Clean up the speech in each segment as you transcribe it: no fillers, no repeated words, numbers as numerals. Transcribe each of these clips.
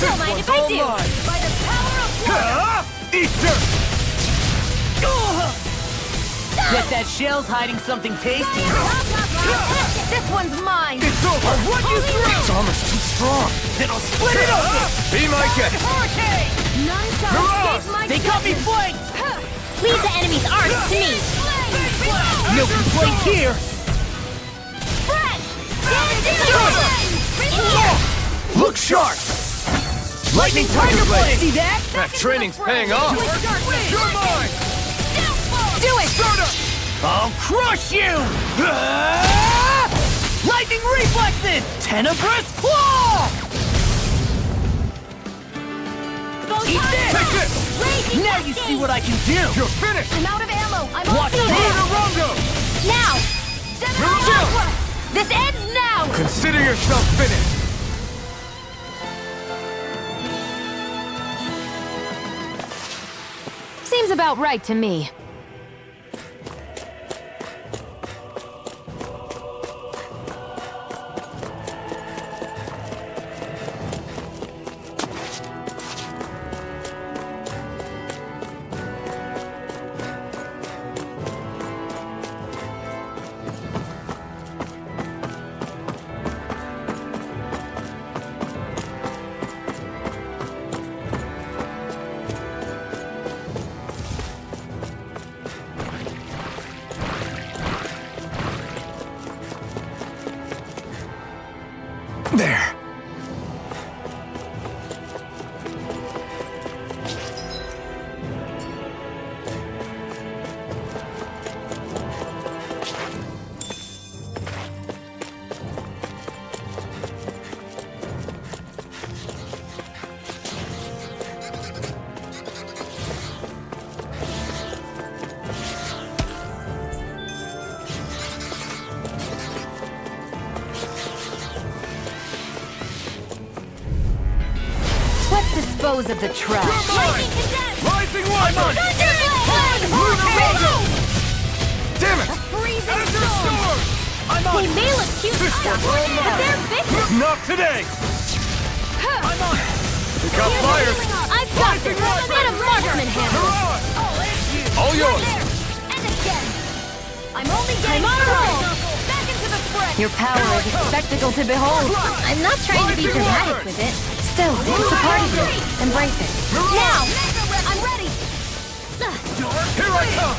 Don't mind if I do. By the power of water. Eat dirt! Bet that shell's hiding something tasty. This one's mine. It's over! What you threw? Its armor's too strong! Then I'll split it open! Be my guest! Hurricane! None shall Mirage! escape my They got me flanked! Leave the enemy's arms to me. No complaints here! Fred! In here! Look sharp! Lightning Tiger Blade! See that? That training's paying off! You're mine! Do it! I'll crush you! Lightning reflexes! Tenebrous claw! Eat this! Take this! Now you see what I can do! You're finished! I'm out of ammo. I'm Watch all this. seated. Rondo! Now! Mirage! This ends now! Consider yourself finished! Seems about right to me. There! Let's dispose of the trash. Rising Wyvern! Lunar Rondo! Damn it! Freezing Azure storm! Storm! They may look cute and stuff, but they're vicious! Not today! I'm on it! It got fired! I've got this! Let a marksman handle it! Mirage! All yours! And again! I'm only getting on a roll! Back into the fray! Your power is a spectacle to behold. I'm not trying to be dramatic with it. Still, it's a part of you. Embrace it. Now! I'm ready! Here I come!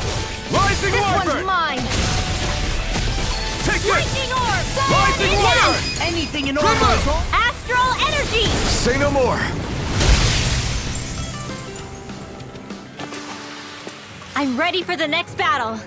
Rising This one's Wyvern! mine! Take this! Lightning orb! Rising Now! Wyvern! Anything in Come order, on! Uncle? Astral energy! Say no more! I'm ready for the next battle.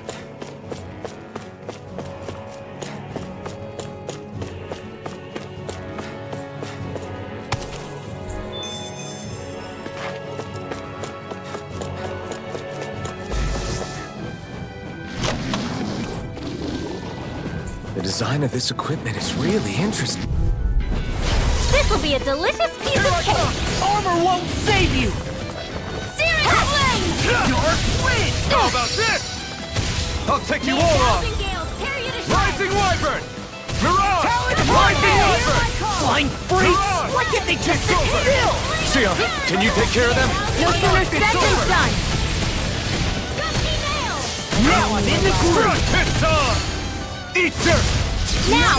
The design of this equipment is really interesting. This will be a delicious piece of cake! Armor won't save you! Searing flame! Your win! How about this? I'll take you all on! Rising Wyvern! Mirage! Rising Wyvern! Flying freaks! Mirage! Why can't they just sit still? Sia, can you take care of them? No sooner said than done! Now I'm in the groove! It's on! Eat dirt! Now!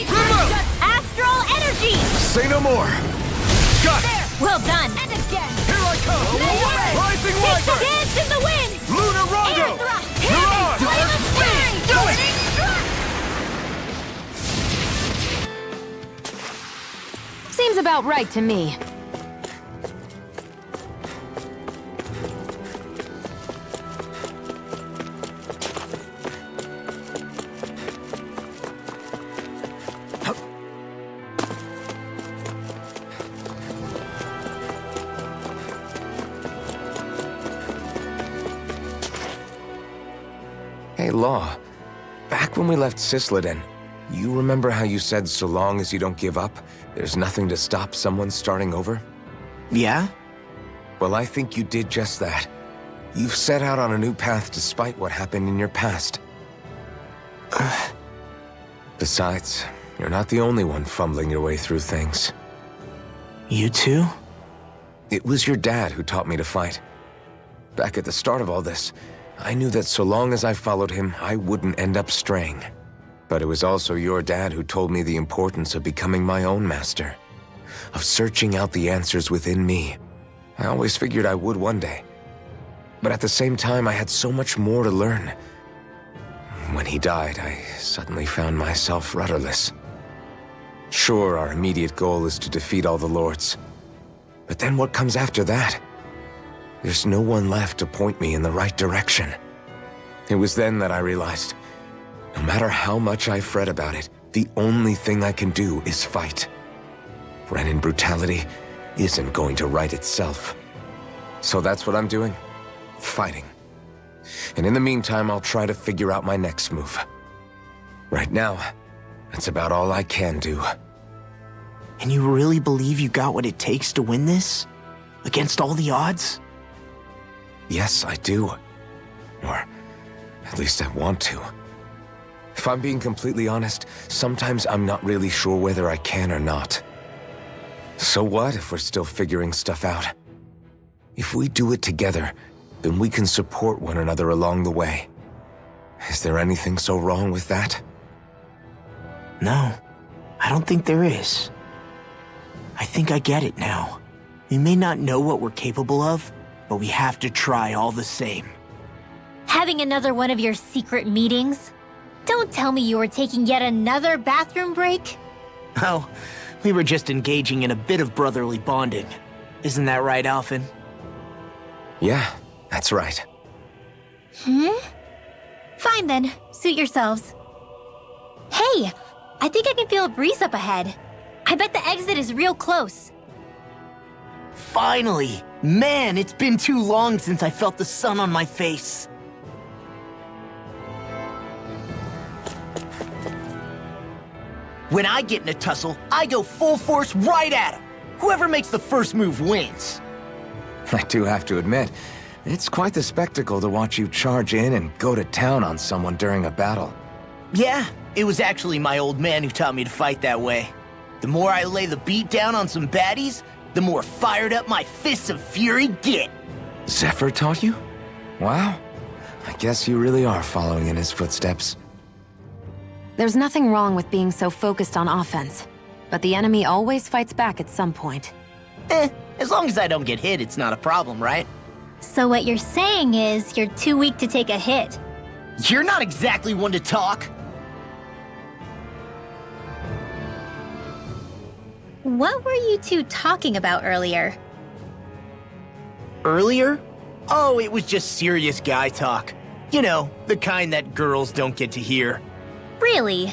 Remote! Astral energy! Say no more! Got it! Well done! And again! Here I come! Rising Take the Wyvern! dance in the wind! Lunar Rondo! Air thrust! Mirage! Flame of spring! Do it! Seems about right to me. Hey, Law. Back when we left Cisleden, you remember how you said so long as you don't give up, there's nothing to stop someone starting over? Yeah? Well, I think you did just that. You've set out on a new path despite what happened in your past. Besides, you're not the only one fumbling your way through things. You too? It was your dad who taught me to fight. Back at the start of all this, I knew that so long as I followed him, I wouldn't end up straying. But it was also your dad who told me the importance of becoming my own master, of searching out the answers within me. I always figured I would one day. But at the same time, I had so much more to learn. When he died, I suddenly found myself rudderless. Sure, our immediate goal is to defeat all the lords. But then what comes after that? There's no one left to point me in the right direction. It was then that I realized, no matter how much I fret about it, the only thing I can do is fight. Renin brutality isn't going to right itself. So that's what I'm doing. Fighting. And in the meantime, I'll try to figure out my next move. Right now, that's about all I can do. And you really believe you got what it takes to win this? Against all the odds? Yes, I do. Or at least I want to. If I'm being completely honest, sometimes I'm not really sure whether I can or not. So what if we're still figuring stuff out? If we do it together, then we can support one another along the way. Is there anything so wrong with that? No, I don't think there is. I think I get it now. We may not know what we're capable of, but we have to try all the same. Having another one of your secret meetings? Don't tell me you were taking yet another bathroom break? Oh, we were just engaging in a bit of brotherly bonding. Isn't that right, Alphen? Yeah, that's right. Fine then, suit yourselves. Hey, I think I can feel a breeze up ahead. I bet the exit is real close. Finally! Man, it's been too long since I felt the sun on my face. When I get in a tussle, I go full force right at him. Whoever makes the first move wins. I do have to admit, it's quite the spectacle to watch you charge in and go to town on someone during a battle. Yeah, it was actually my old man who taught me to fight that way. The more I lay the beat down on some baddies, the more fired up my fists of fury get. Zephyr taught you? Wow. I guess you really are following in his footsteps. There's nothing wrong with being so focused on offense, but the enemy always fights back at some point. As long as I don't get hit, it's not a problem, right? So what you're saying is you're too weak to take a hit. You're not exactly one to talk. What were you two talking about earlier? Earlier? Oh, it was just serious guy talk. You know, the kind that girls don't get to hear. Really?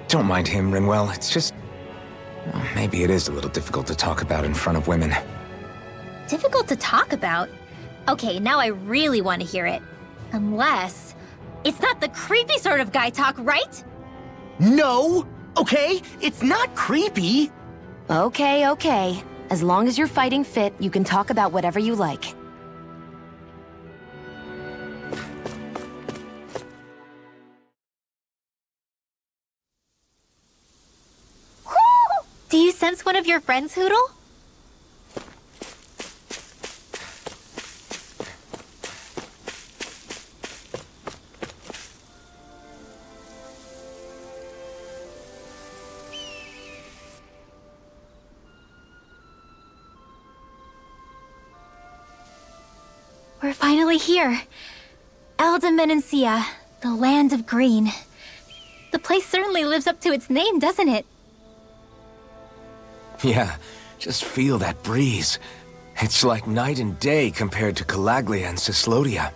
Don't mind him, Rinwell. It's just... well, maybe it is a little difficult to talk about in front of women. Difficult to talk about? Okay, now I really want to hear it. Unless... it's not the creepy sort of guy talk, right? No! Okay, it's not creepy. Okay. As long as you're fighting fit, you can talk about whatever you like. Do you sense one of your friends, Hootle? We're finally here. Elde Menancia, the land of green. The place certainly lives up to its name, doesn't it? Yeah, just feel that breeze. It's like night and day compared to Calaglia and Cyslodia.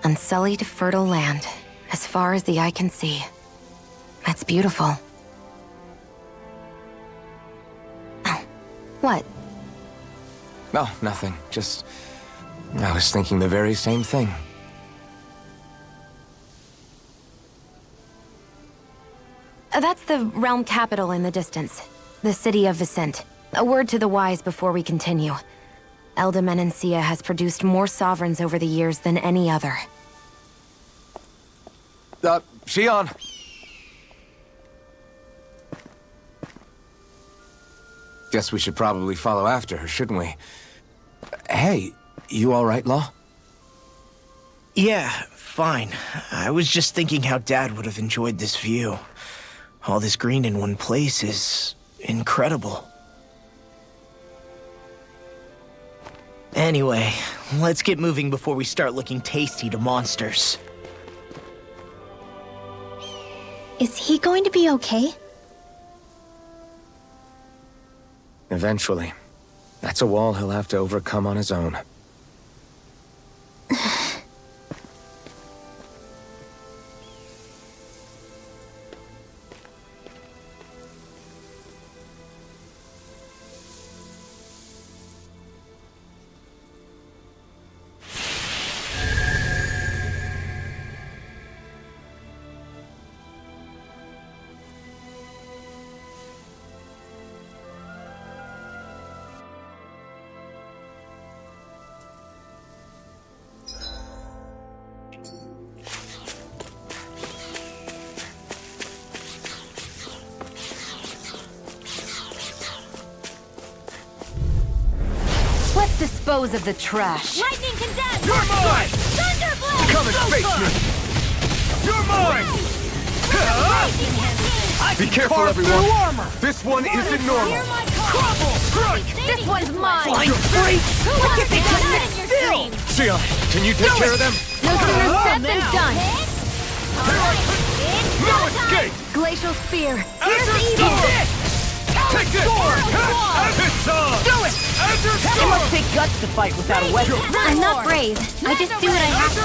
Unsullied, fertile land, as far as the eye can see. That's beautiful. Oh, what? Oh, nothing. Just... I was thinking the very same thing. That's the realm capital in the distance. The city of Vicent. A word to the wise before we continue. Elde Menancia has produced more sovereigns over the years than any other. Shion! Guess we should probably follow after her, shouldn't we? Hey, you all right, Law? Yeah, fine. I was just thinking how Dad would have enjoyed this view. All this green in one place is incredible. Anyway, let's get moving before we start looking tasty to monsters. Is he going to be okay? Eventually. That's a wall he'll have to overcome on his own. Let's dispose of the trash. Lightning condemned! You're mine! Thunderblade! Come and face me! You're mine! Be careful, everyone! This one isn't normal! Crumble! Strike! This one's mine! Flying freak! Look at me sit still! Sia, can you take care of them? No sooner said than done. No escape! Glacial spear. Here's the evil! Take this! It's on! Do it! It must take guts to fight without a weapon. I'm not brave. I just do what I have to.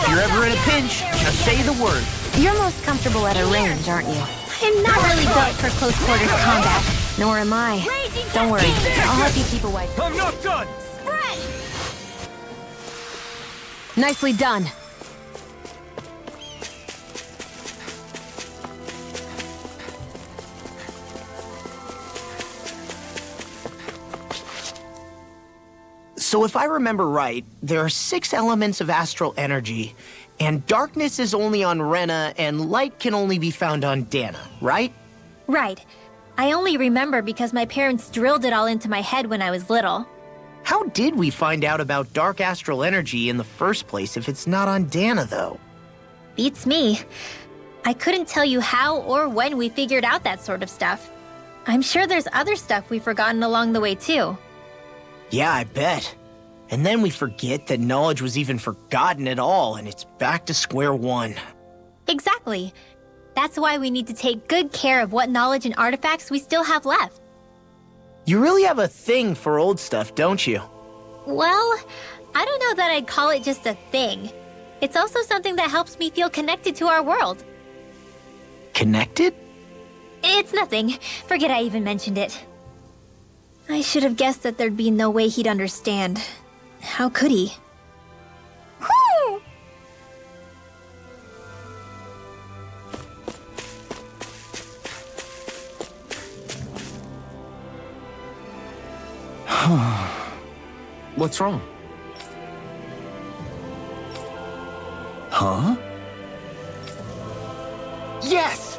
If you're ever in a pinch, just say the word. You're most comfortable at a range, aren't you? I'm not really built for close quarters combat. Nor am I. Don't worry. I'll help you keep away. I'm not done! Nicely done. So if I remember right, there are 6 elements of astral energy, and darkness is only on Rena, and light can only be found on Dana, right? Right. I only remember because my parents drilled it all into my head when I was little. How did we find out about dark astral energy in the first place if it's not on Dana, though? Beats me. I couldn't tell you how or when we figured out that sort of stuff. I'm sure there's other stuff we've forgotten along the way, too. Yeah, I bet. And then we forget that knowledge was even forgotten at all, and it's back to square one. Exactly. That's why we need to take good care of what knowledge and artifacts we still have left. You really have a thing for old stuff, don't you? Well, I don't know that I'd call it just a thing. It's also something that helps me feel connected to our world. Connected? It's nothing. Forget I even mentioned it. I should have guessed that there'd be no way he'd understand. How could he? What's wrong? Huh? Yes!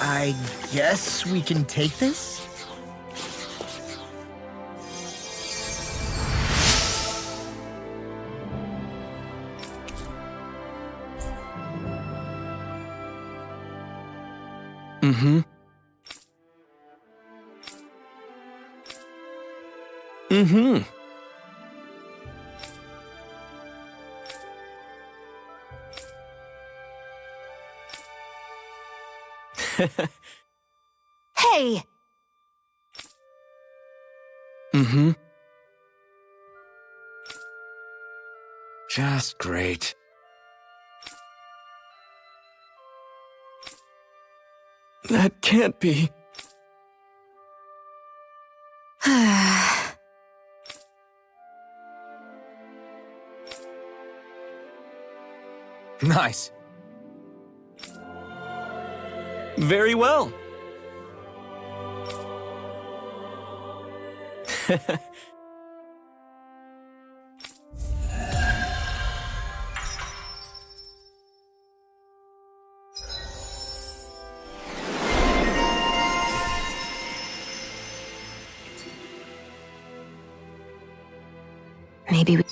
I guess we can take this? Mm-hmm. Hey! Mm-hmm. Just great. That can't be. Nice. Very well. Maybe we...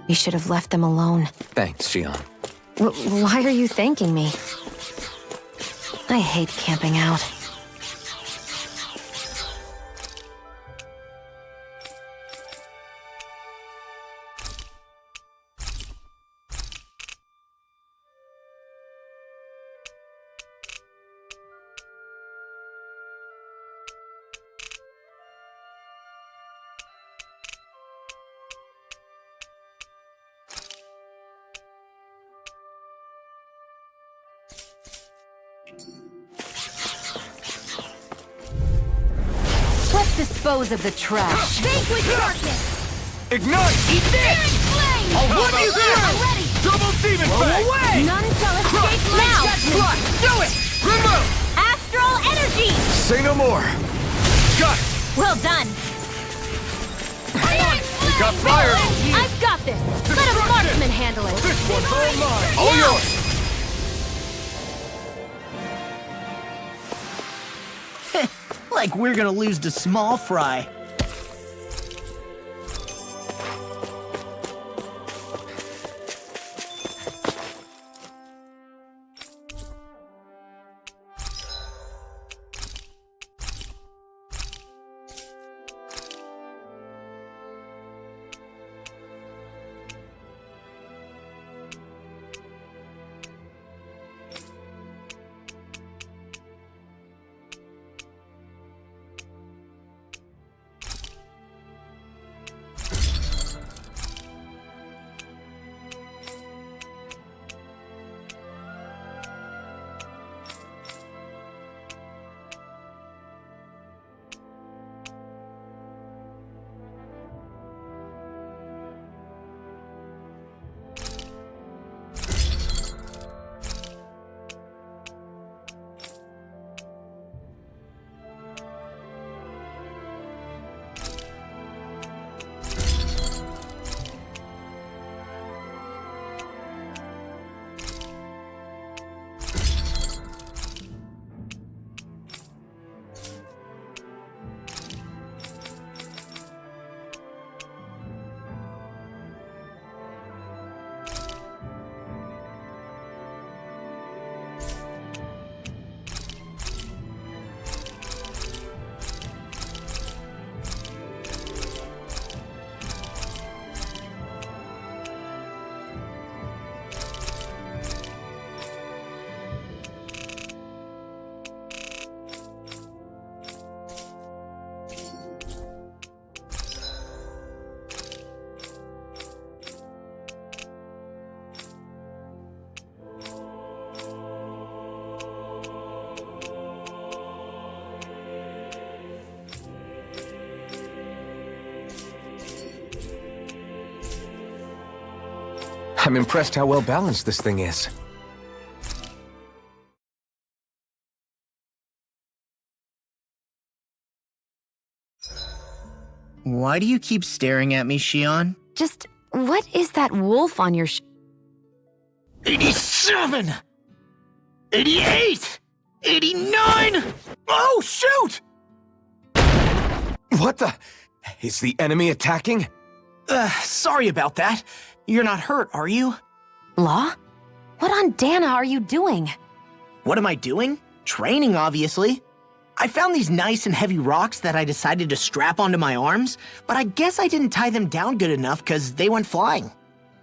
We should have left them alone. Thanks, Xion. Why are you thanking me? I hate camping out. Let's dispose of the trash. Vanquish darkness! Ignite! Eat this! Flame! I'll run you through! I'm ready! Double demon fang! Away! None shall Crush! escape now. Crush! Do it! Remove! Astral energy! Say no more! Got it! Well done! We got fire! I've got this. Let a marksman handle it. This one's all mine! All yours! Like we're gonna lose to small fry. I'm impressed how well balanced this thing is. Why do you keep staring at me, Shion? Just, what is that wolf on your 87! 88! 89! Oh, shoot! What the? Is the enemy attacking? Sorry about that. You're not hurt, are you? Law? What on Dana are you doing? What am I doing? Training, obviously. I found these nice and heavy rocks that I decided to strap onto my arms, but I guess I didn't tie them down good enough because they went flying.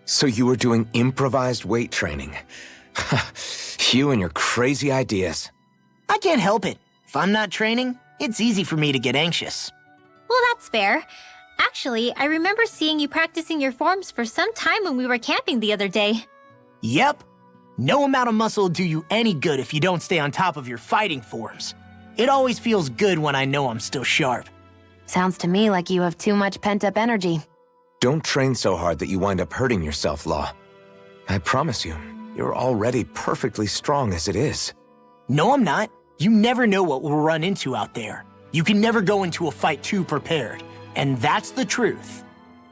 So you were doing improvised weight training. You and your crazy ideas. I can't help it. If I'm not training, it's easy for me to get anxious. Well, that's fair. Actually, I remember seeing you practicing your forms for some time when we were camping the other day. Yep. No amount of muscle will do you any good if you don't stay on top of your fighting forms. It always feels good when I know I'm still sharp. Sounds to me like you have too much pent-up energy. Don't train so hard that you wind up hurting yourself, Law. I promise you, you're already perfectly strong as it is. No, I'm not. You never know what we'll run into out there. You can never go into a fight too prepared. And that's the truth.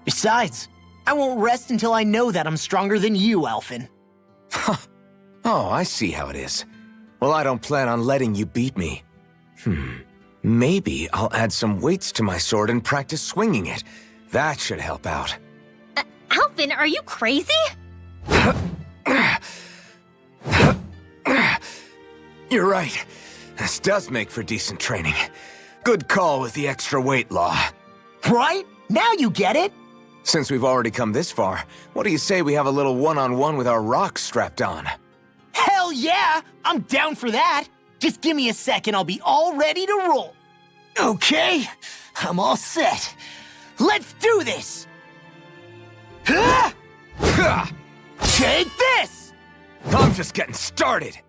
Besides, I won't rest until I know that I'm stronger than you, Alphen. Oh, I see how it is. Well, I don't plan on letting you beat me. Maybe I'll add some weights to my sword and practice swinging it. That should help out. Alphen, are you crazy? You're right. This does make for decent training. Good call with the extra weight, Law. Right? Now you get it! Since we've already come this far, what do you say we have a little one-on-one with our rocks strapped on? Hell yeah! I'm down for that! Just give me a second, I'll be all ready to roll. Okay, I'm all set. Let's do this! Ha! Ha! Take this! I'm just getting started!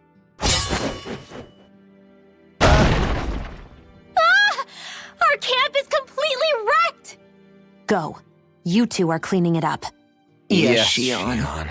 Our camp is completely wrecked! Go. You two are cleaning it up. Yes, Shion.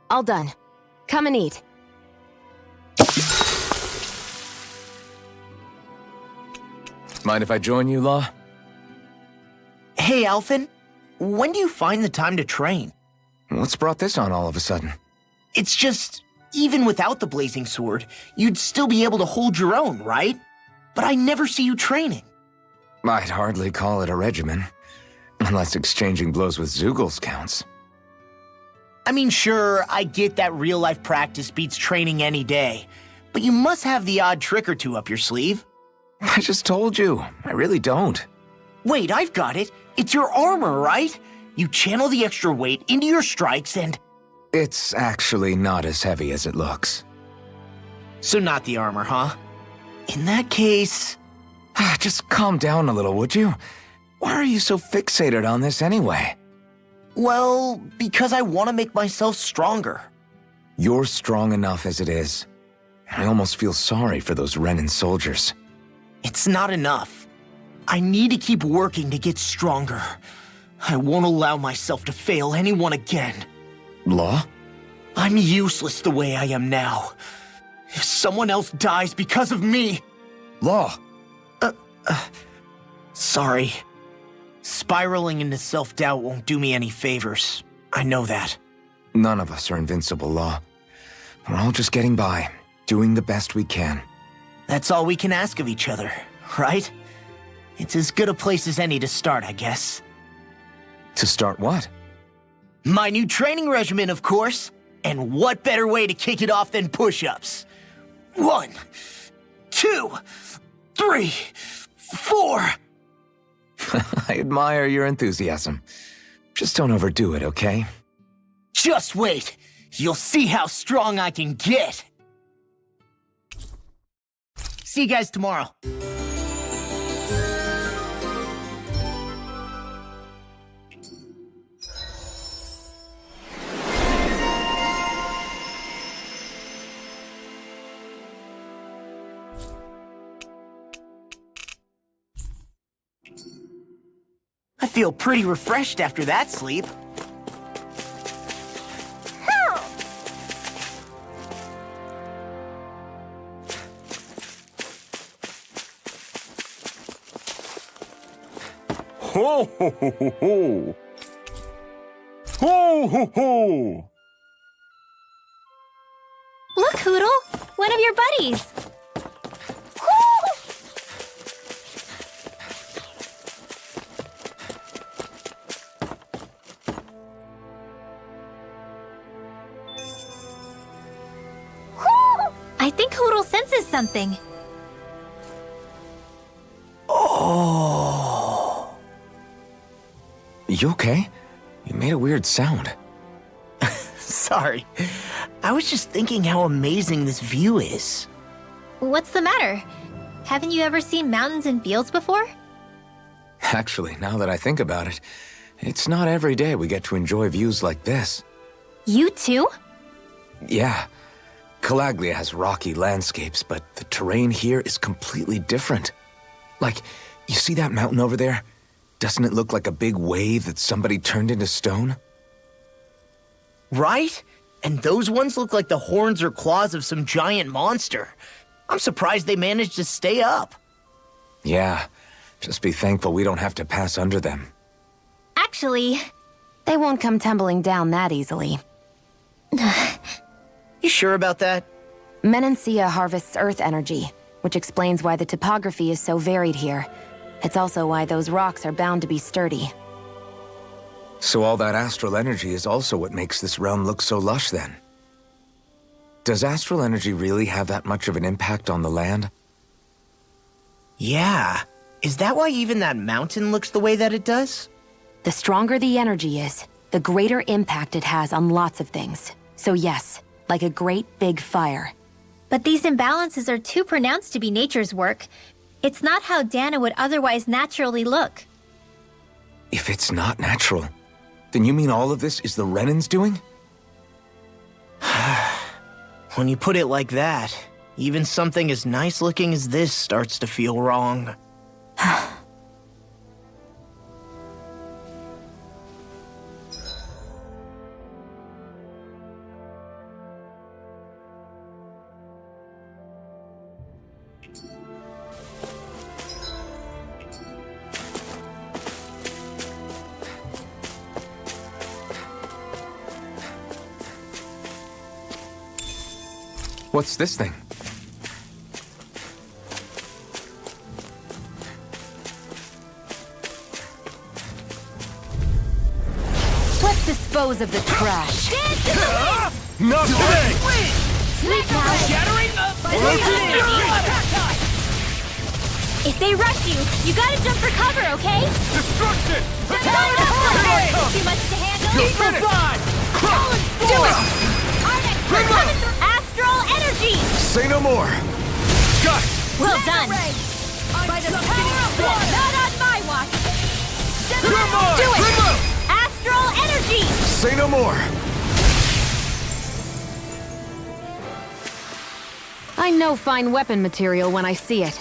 All done. Come and eat. Mind if I join you, Law? Hey, Alphen. When do you find the time to train? What's brought this on all of a sudden? It's just, even without the blazing sword, you'd still be able to hold your own, right? But I never see you training. I'd hardly call it a regimen. Unless exchanging blows with Zeugles counts. I mean, sure, I get that real-life practice beats training any day, but you must have the odd trick or two up your sleeve. I just told you, I really don't. Wait, I've got it. It's your armor, right? You channel the extra weight into your strikes and... It's actually not as heavy as it looks. So not the armor, huh? In that case... Just calm down a little, would you? Why are you so fixated on this anyway? Well, because I want to make myself stronger. You're strong enough as it is. I almost feel sorry for those Renan soldiers. It's not enough. I need to keep working to get stronger. I won't allow myself to fail anyone again. Law? I'm useless the way I am now. If someone else dies because of me... Law! Sorry. Spiraling into self-doubt won't do me any favors. I know that. None of us are invincible, Law. We're all just getting by, doing the best we can. That's all we can ask of each other, right? It's as good a place as any to start, I guess. To start what? My new training regimen, of course. And what better way to kick it off than push-ups? 1, 2, 3, 4. I admire your enthusiasm. Just don't overdo it, okay? Just wait. You'll see how strong I can get. See you guys tomorrow. I feel pretty refreshed after that sleep. Ho ho ho ho ho! Ho ho ho! Look, Hootle! One of your buddies! I think Hootle senses something. Oh. You okay? You made a weird sound. Sorry. I was just thinking how amazing this view is. What's the matter? Haven't you ever seen mountains and fields before? Actually, now that I think about it, it's not every day we get to enjoy views like this. You too? Yeah. Calaglia has rocky landscapes, but the terrain here is completely different. Like, you see that mountain over there? Doesn't it look like a big wave that somebody turned into stone? Right? And those ones look like the horns or claws of some giant monster. I'm surprised they managed to stay up. Yeah. Just be thankful we don't have to pass under them. Actually, They won't come tumbling down that easily. You sure about that? Menancia harvests earth energy, which explains why the topography is so varied here. It's also why those rocks are bound to be sturdy. So all that astral energy is also what makes this realm look so lush then. Does astral energy really have that much of an impact on the land? Yeah. Is that why even that mountain looks the way that it does? The stronger the energy is, the greater impact it has on lots of things. So yes, like a great big fire. but these imbalances are too pronounced to be nature's work. It's not how Dana would otherwise naturally look. If it's not natural, then you mean all of this is the Renan's doing? When you put it like that, even something as nice looking as this starts to feel wrong. What's this thing? Let's dispose of the trash. Not today! If they rush you, you gotta jump for cover, okay? Destruction! Too much to handle. You're finished! Do it! Arnex, we're coming through astral energy! Say no more! Got it! Well done. By the power of water! Not on my watch. Come on! Do it! Astral energy! Say no more! I know fine weapon material when I see it.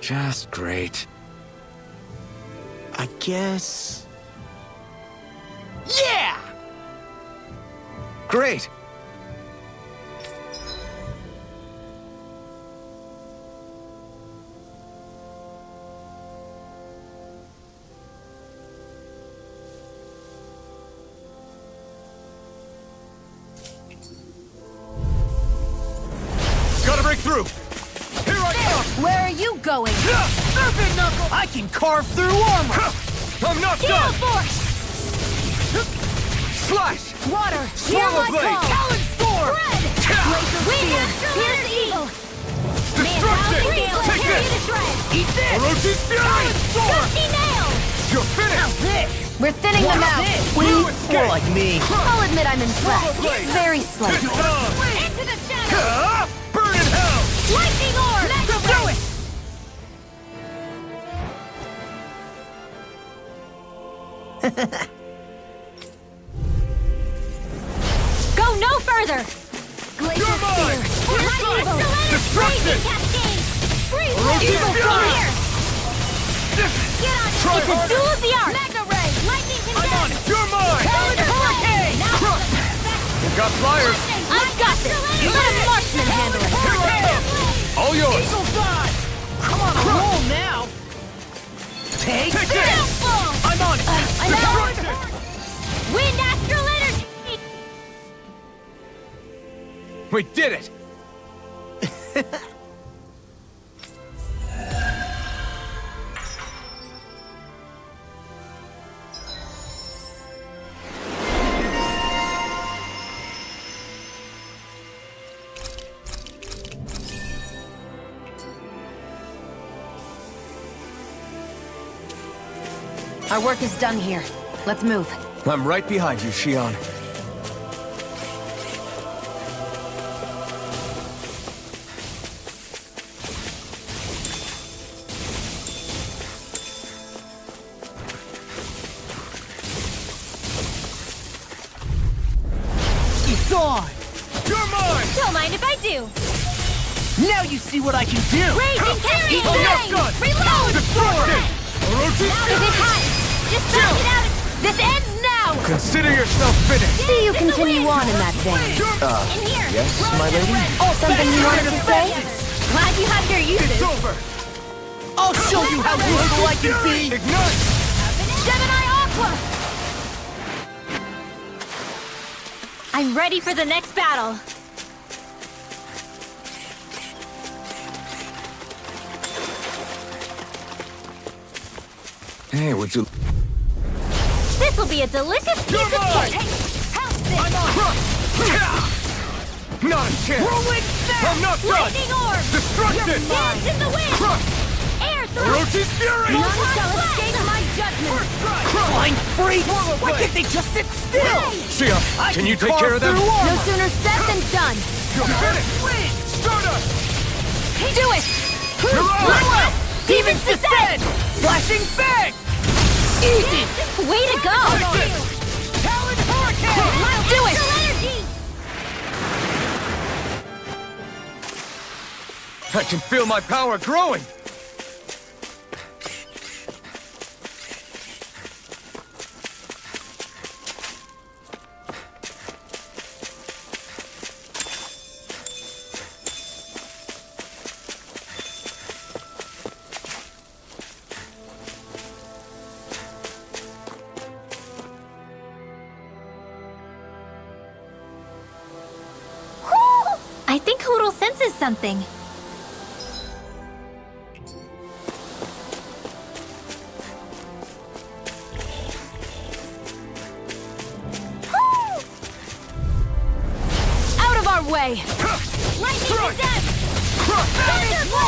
Just great. I guess... Yeah! Great! Gotta break through! Here I come! Where are you going? Serpent Knuckle! I can carve through armor! I'm not Gale done! Force! Water, Slash! hear Swallow my blade! call! Talon Storm! Red! Wind Spear, astral here's energy! evil! We're thinning them out. More like me. I'll admit I'm impressed. Very slightly. It's on! Into the shadows! Burn in hell! Lightning orb! Do it! Go no further! Glacier You're mine! Lightning Destruction! Cascade! Freeze! Orochi Evil Fury! Here! Get on Try It's a harder! duel of the arts! Magna Ray! Lightning I'm on condemned! it! You're mine! Thunder Hurricane! Crush! We've got flyers! I've got this! Let a marksman handle it! Here I am! All yours! I'm on a roll now. Take Take this. this! I'm on it! I know! Destruction! Wind Astral Energy! We did it! Our work is done here. Let's move. I'm right behind you, Shion. It's on. You're mine! Don't mind if I do! Now you see what I can do. Raging Cascade! Oh, yes, done! Reload! Destruction! Orochi Is it Fury! hot? Just back it out! This ends now! Consider yourself finished! See you continue on in that vein. In here! Yes, my lady? Something you wanted to say? Glad you have your uses! It's over! I'll show you how useful I can be. Ignite! Gemini Aqua! I'm ready for the next battle! Hey, would you... This'll be a delicious piece You're of mine! cake! How's this? I'm on! Not a chance! Ruin I'm not done! Lightning orb! Destruction! Dance in the wind! Crush! Air thrust! Orochi's Fury! None shall escape my judgment! First strike! Flying freak. Swallow Why blade. can't they just sit still? Shion, can you take carve care of them? through No armor. sooner said than done. You're finished! Stardust! Do it! Mirage! Demons descend. Flashing bang. Easy. Way to go! Talon Hurricane! Do it! Energy! I can feel my power growing! I think Hoodle senses something. Out of our way! Lightning condemned!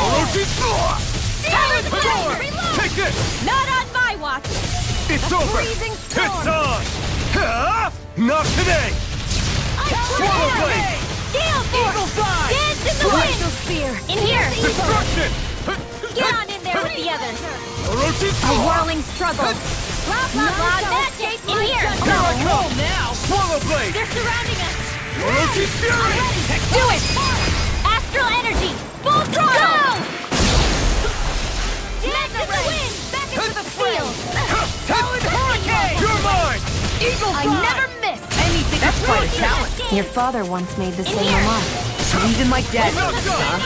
Orochi's Talon Fedor! Reload! Take this! Not on my watch! It's over! freezing It's storm! on! Huh? Not today! Swallow blade! Gale Force! Dance in the wind! Spear! In here! Destruction! Get on in there with the others! Orochi's A whirling struggle. Blah, blah, blah, magic! In here! Here I come! Now! Swallow blade! They're surrounding us! Orochi's Fury! Do it! Astral Energy! Full throttle! Dance in the wind! Back into the field! Talon Hurricane! You're mine! Eagle I fly. never miss! Anything that's quite a talent. Your father once made the same here. remark. So even my dad I'm not knows, done. huh?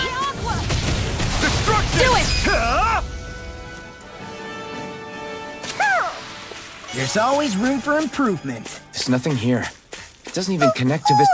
Destruction! Do it! Huh? There's always room for improvement. There's nothing here. It doesn't even connect to this...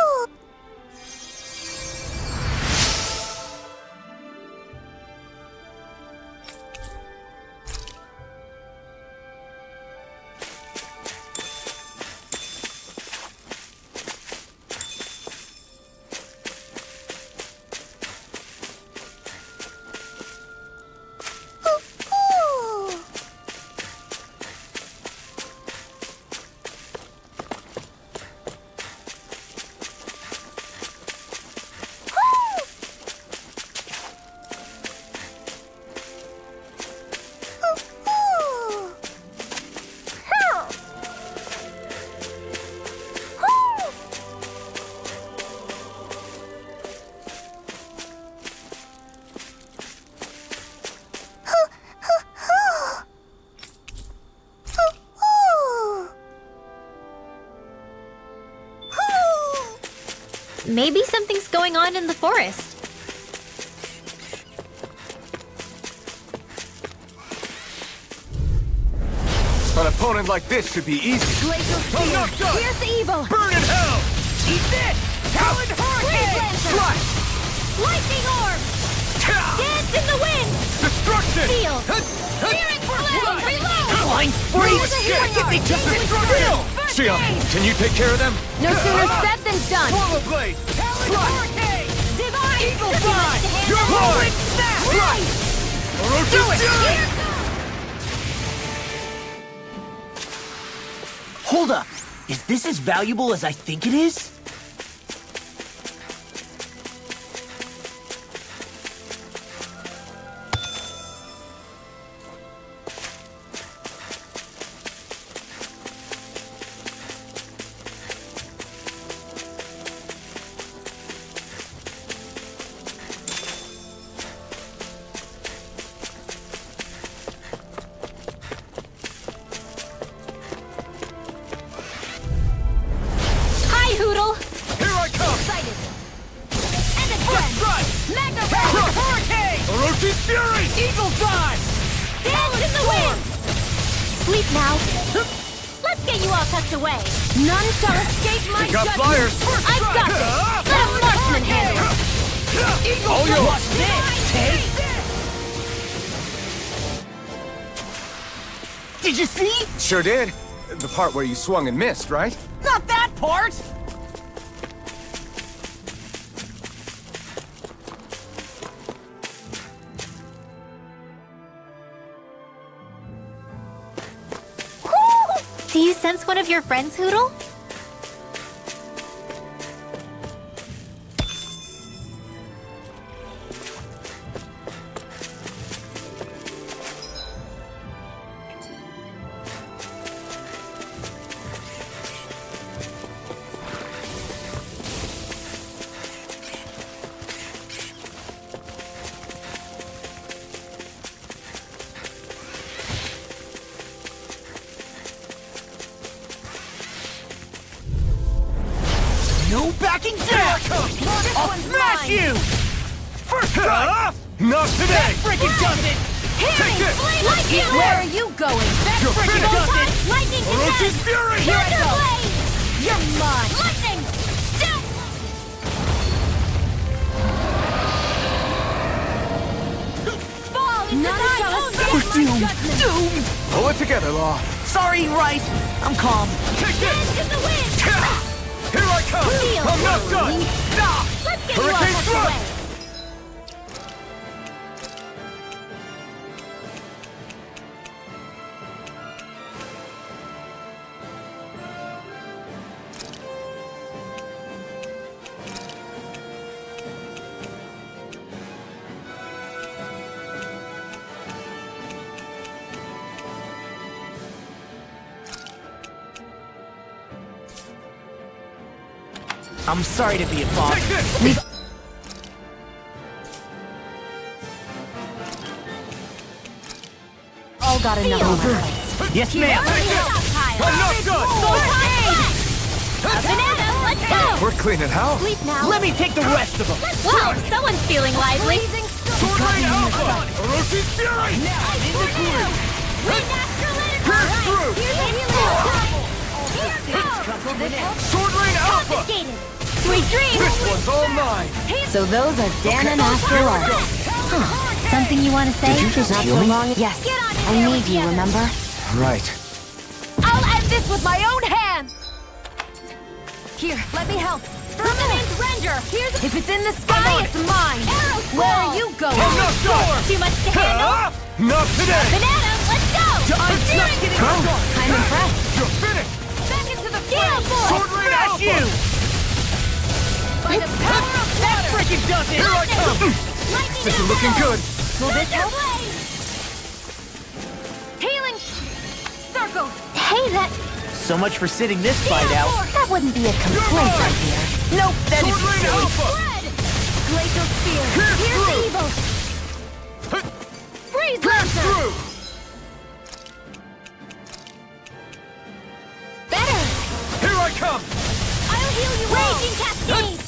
Maybe something's going on in the forest. An opponent like this should be easy. Glacial I'm not Spear! done! Here's the evil! Burn in hell! Eat this! Talon Hurricane! Slash! Lightning orb! Dance in the wind! Destruction! Steel! Hey! Spirit blast! Reload! Blind freeze! There's a healing Get me art. just sit still! Shion, can you take care of them? No sooner said than done! Swallow blade! Slash! Divine! Eagle Does he Fly! like to handle You're it? mine! Right! Do it! Hold up! Is this as valuable as I think it is? Hi, Hoodle! Here I come! Excited! And again! Strike! Magna Hurricane! Orochi's Fury! Eagle Dive! Dance in the wind! Sleep now. Let's get you all tucked away. None shall escape my We got judgment! flyers! I've got this! Let a marksman handle it! Eagle All yours. Watch this! Take Did you see? Sure did. The part where you swung and missed, right? Not that part! Do you sense one of your friends, Hoodle? No backing down! I'll smash you! First strike! Not today! Frickin' does it! Take this! Lightning Where orb! are you going? You're frickin' finished! does it! Lightning Orochi's descent! Fury! Here I Thunder go! blade! You're mine! Lightning! Down! Fall into None thine shall own escape We're my doomed! judgment! Doomed! Pull it together, Law. Sorry, right? I'm calm. Take this! Dance in the wind! Here I come! Steel! I'm not done! Stop! Let's get you all Hurricane tucked strike! away. I'm sorry to be a bother. Take this! All got enough on my plate. Yes, ma'am. I'm not done! Banana, let's go! We're cleaning house. Sleep now. Let me take the rest of them. Wow, someone's feeling lively. Sword Rain Alpha! Orochi's Fury! Wind Astrolator! Pierce through! Here's a healing orb. Here Sword Rain Alpha! Confiscated. Sweet dreams! This one's all mine. So those are Dan and Astro arts. Something you want to say? Did you just Not heal so me? long. Yes, Get on in I there need with you, the others. remember? Right. I'll end this with my own hands! Here, let me help. Firmament Render! Here's a If it's in the sky, it's mine! arrow Where fall. are you going? I'm not done! Too much to handle? Not today! Banana, let's go! I'm impressed. You're finished! Back into the Gale Force! Sword Rain Smash Alpha! you! By the power of That water! frickin' does it! Here I come! Lightning This is looking arrow. good. Will this Thunder help? blade! Healing circle. Hey, that So much for sitting this fight out. That wouldn't be a complaint, I hear. Nope, that Sword isn't Rain silly. Alpha! bread! Glacial Spear. Pierce Here's the through. evil. Freeze Pierce Lancer! through! Better! Here I come! I'll heal you all! Raging Cascade!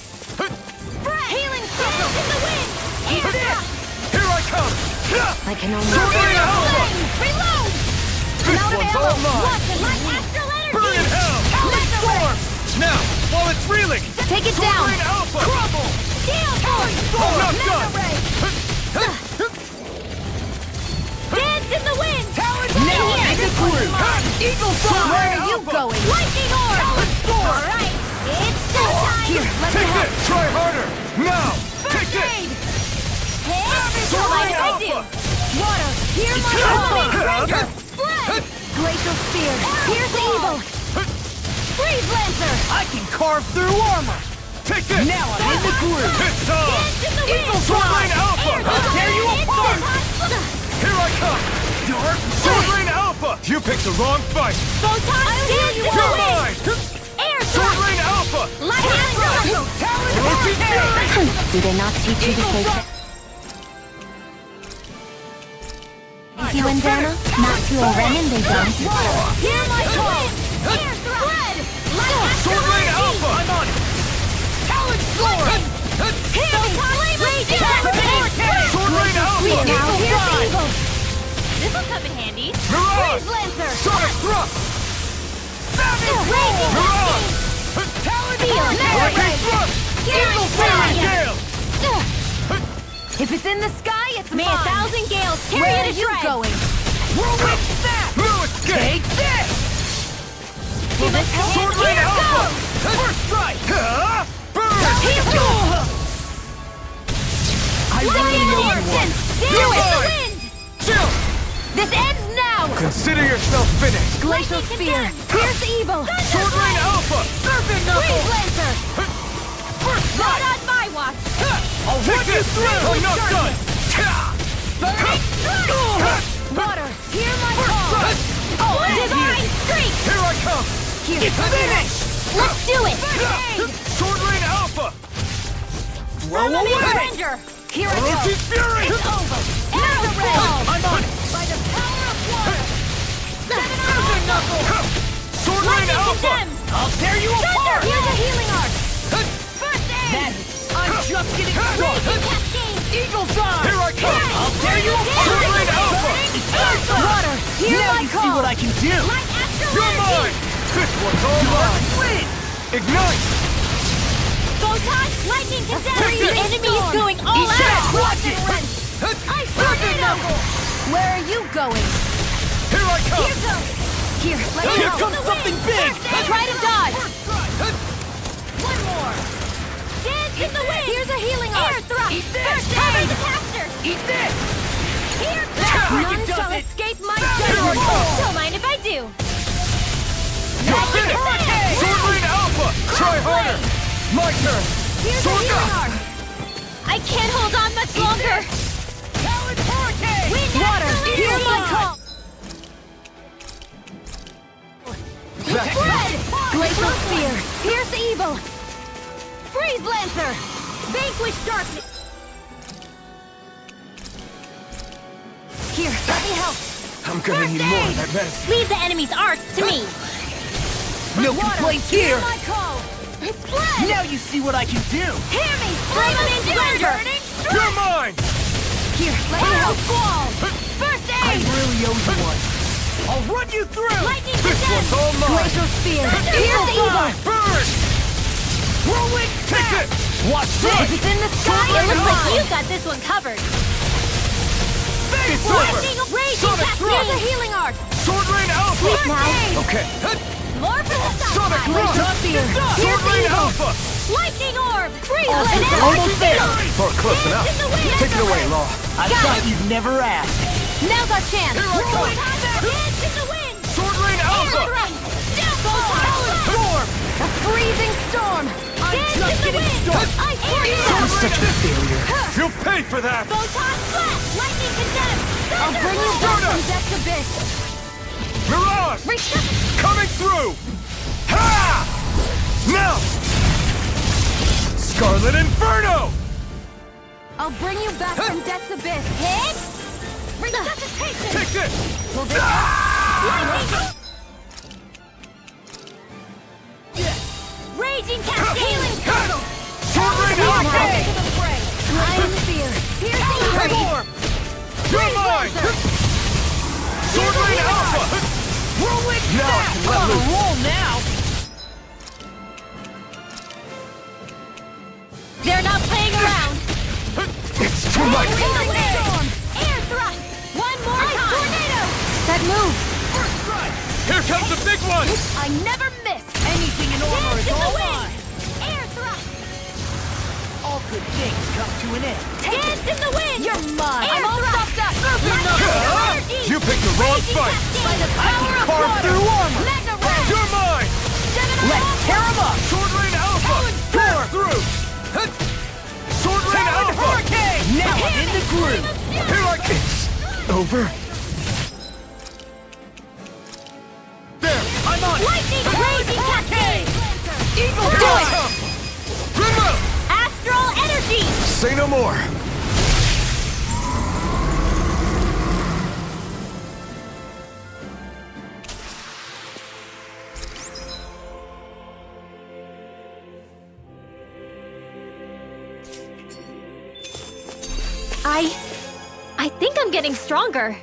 I can only... Sword Rain Alpha! Reload! This one's all mine! Watch the light astral energy! Burn in hell! Talon Storm! Now, while it's reeling! Take it Sword down! Rain Alpha! Crumble! Gale Force! I'm not done! Dance in the wind! Talon Now Storm! here! It's through! Eagle Storm! Where are you Alpha! going? Lightning Orb! Talon Storm! Alright, it's showtime! Here, let me Take help. this! Try harder! Now! Take this! Hit! Sword Mind Rain if I Alpha! do? Water, hear my Element call! Ranger! Spread! Glacial Spear, pierce the evil! Freeze Lancer! I can carve through armor! Take this! Now I'm in the groove! It's time! Dance in the wind! Eagle Sword Fly! Rain Alpha! I'll tear you apart! Here I come! Dark Sword Rain Alpha! You picked the wrong fight! Photon Steel You're Sword! mine! Air Sword Thrust! Rain Alpha! Light Astral! Talon Rotate Fury! Did they not teach you to say Thank you, Indana? Not to a Renin, they don't. Hear my call! Air Thrust! Light Astral Sword Rain energy! Alpha! I'm on it! Talon Storm! Photon Rage Attack! Sword Rain Sweet, Alpha! now here's the evil! This'll come in handy. Mirage! Freeze Lancer! Sonic Thrust! Raging Mirage! Talon Steel! Hurricane Thrust! Eagle Fairy Fly! Gale! If it's in the sky, it's May mine! 1,000 gales tear Where are you to you shreds! going? Whirlwind Snap! No escape! Take this! Will this help? Sword Rain Here Alpha! goes! First strike! Burn! I Lightning really know you Orb! want. Dance in the wind! Chill! This ends now! Consider yourself finished! Glacial Lightning Spear, condemned. pierce the evil! Sword Rain Alpha! Serpent Freeze Knuckle! Lancer! First Not strike! on my watch! I'll take this! I'm not done! Water, hear my call! Oh, Divine Streak! Here I come! Here, It's finished! Let's do it! Sword Rain Alpha! Blow away! Surrender! here I go! Rotate Fury! Over! Now fall! I'm on it! By the power of water! Serpent Knuckle! Sword Rain Lightning Alpha! condemns! I'll tear you apart! Here's a healing arc! First aid! I'm just getting Raging started! Cascade! Eagle's Eye! Here I come! I'll tear you Sword apart! Rain Alpha! Water, hear Now my you see call! what I can do! Light Astral You're mine! Energy! This one's all mine! Win! Ignite! Photon Lightning condemns! Take The this! enemy is going all Eat that! out! Watch it! I Serpent Knuckle! Where are you going? Here I come! Here goes! Here, let me Here help! comes something big! Try to dodge! One more! Dance in the wind! Here's a healing Air arc! thrust! Eat this! First cover the caster! Eat this! Here None does shall it. escape my Here I judgment! come! Don't mind if I do! You're finished! Sword Rain Alpha! Try harder! My turn! Here's a Sword healing Up! arc! I can't hold on much longer! Talon Hurricane! Wind Water, Astral hear Energy! my call! Spread! Glacial Spear, pierce the evil! Freeze Lancer! Vanquish darkness! Here, let me help! I'm gonna need more of that medicine. Leave the enemy's arts to me! No complaints here! My call! Spread! Now you see what I can do! Hear me! Firmament Splendor! You're mine! Here, let me help! Squall! First I aid! really owe you one. I'll run you through! Lightning This one's all mine! Glacial Spear, pierce the evil! Burn! Whirlwind Take Snap! it! Watch If this! it's in the sky, It it's looks like mine! you got this one covered! It's Lightning over! Raging Sonic Here's a Cascade! healing arc! Sword Rain Alpha! now. Okay. More for the Sonic side! Thrust! Spear, Sword pierce the Rain evil! Alpha! Lightning Orb! Freeze It's Lancer! almost there! Or close enough. in the wind! Take it away, Law. I thought you'd never ask. Now's our chance! Here I come! Dance in the wind! Sword Rain Air Alpha! thrust! Talon Storm! A freezing storm! I'm Dance just in the getting wind! started! Ice I'm such a failure. You'll pay for that! Photon Flash! Lightning Condemned! I'll bring you back from death's abyss! Mirage! Coming through! Ha! Now! Scarlet Inferno! I'll bring you back from death's abyss! Hit! Resuscitation! Take this! Lightning! Raging Cascade! Healing Circle! Sword Rain Alpha! Iron Spear, pierce the evil! You're mine! mine! Sword Rain Alpha! Whirlwind Now I Snap! can let On a loose. roll now! They're not playing around. It's too much! Air thrust. One more time. Tornado. That move! First strike! Here comes the big one! I never miss! Anything in armor Dance is in the all wind. mine! Air thrust. All good things come to an end. Dance in the wind. You're mine! Air I'm all thrust. stuffed up! Energy. You picked the wrong fight! By the power of Carve water! through armor! Mega Ray! You're mine! Let's tear him up! Sword Rain Alpha! Pour through! Sword Rain Alpha! Hurricane! Now I'm in the groove! Here I come! Over? There! I'm on it! Lightning raging cascade. Evil Here I come! Rimmo! Astral energy. Say no more! I think I'm getting stronger.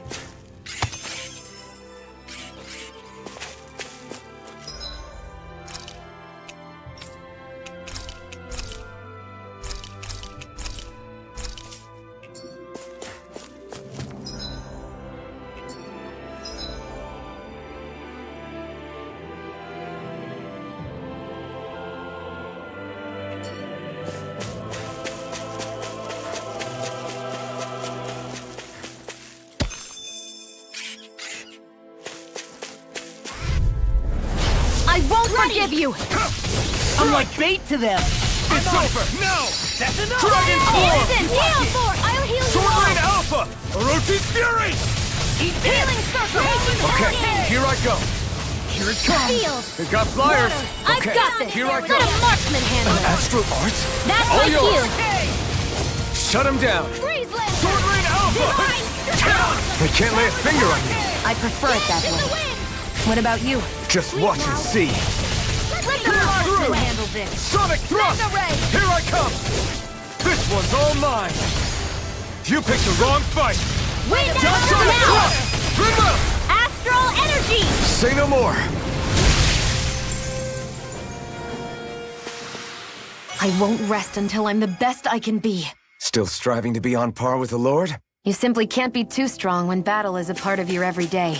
I won't forgive you! I'm like bait to them! It's over! Now! That's enough! Dragon Core! Heal for. I'll heal you Sword Rain all. Alpha! Orochi's Fury! Healing circle! Okay, here I go. Here it comes! Field. It got flyers! I've Okay, got this. here I Let go. a marksman handle it. Astral Arts? That's All my yours. cue. Shut him down! Freeze lance. Sword Rain Alpha! I can't lay a finger on you. I prefer it that In the way. wind. What about you? Just watch and see. Let the marksman handle this! Sonic Thrust! Mega Ray! Here I come! This one's all mine! You picked the wrong fight! Wind Sonic now. Thrust! Rimmo! Astral energy. Say no more! I won't rest until I'm the best I can be. Still striving to be on par with the Lord? You simply can't be too strong when battle is a part of your everyday.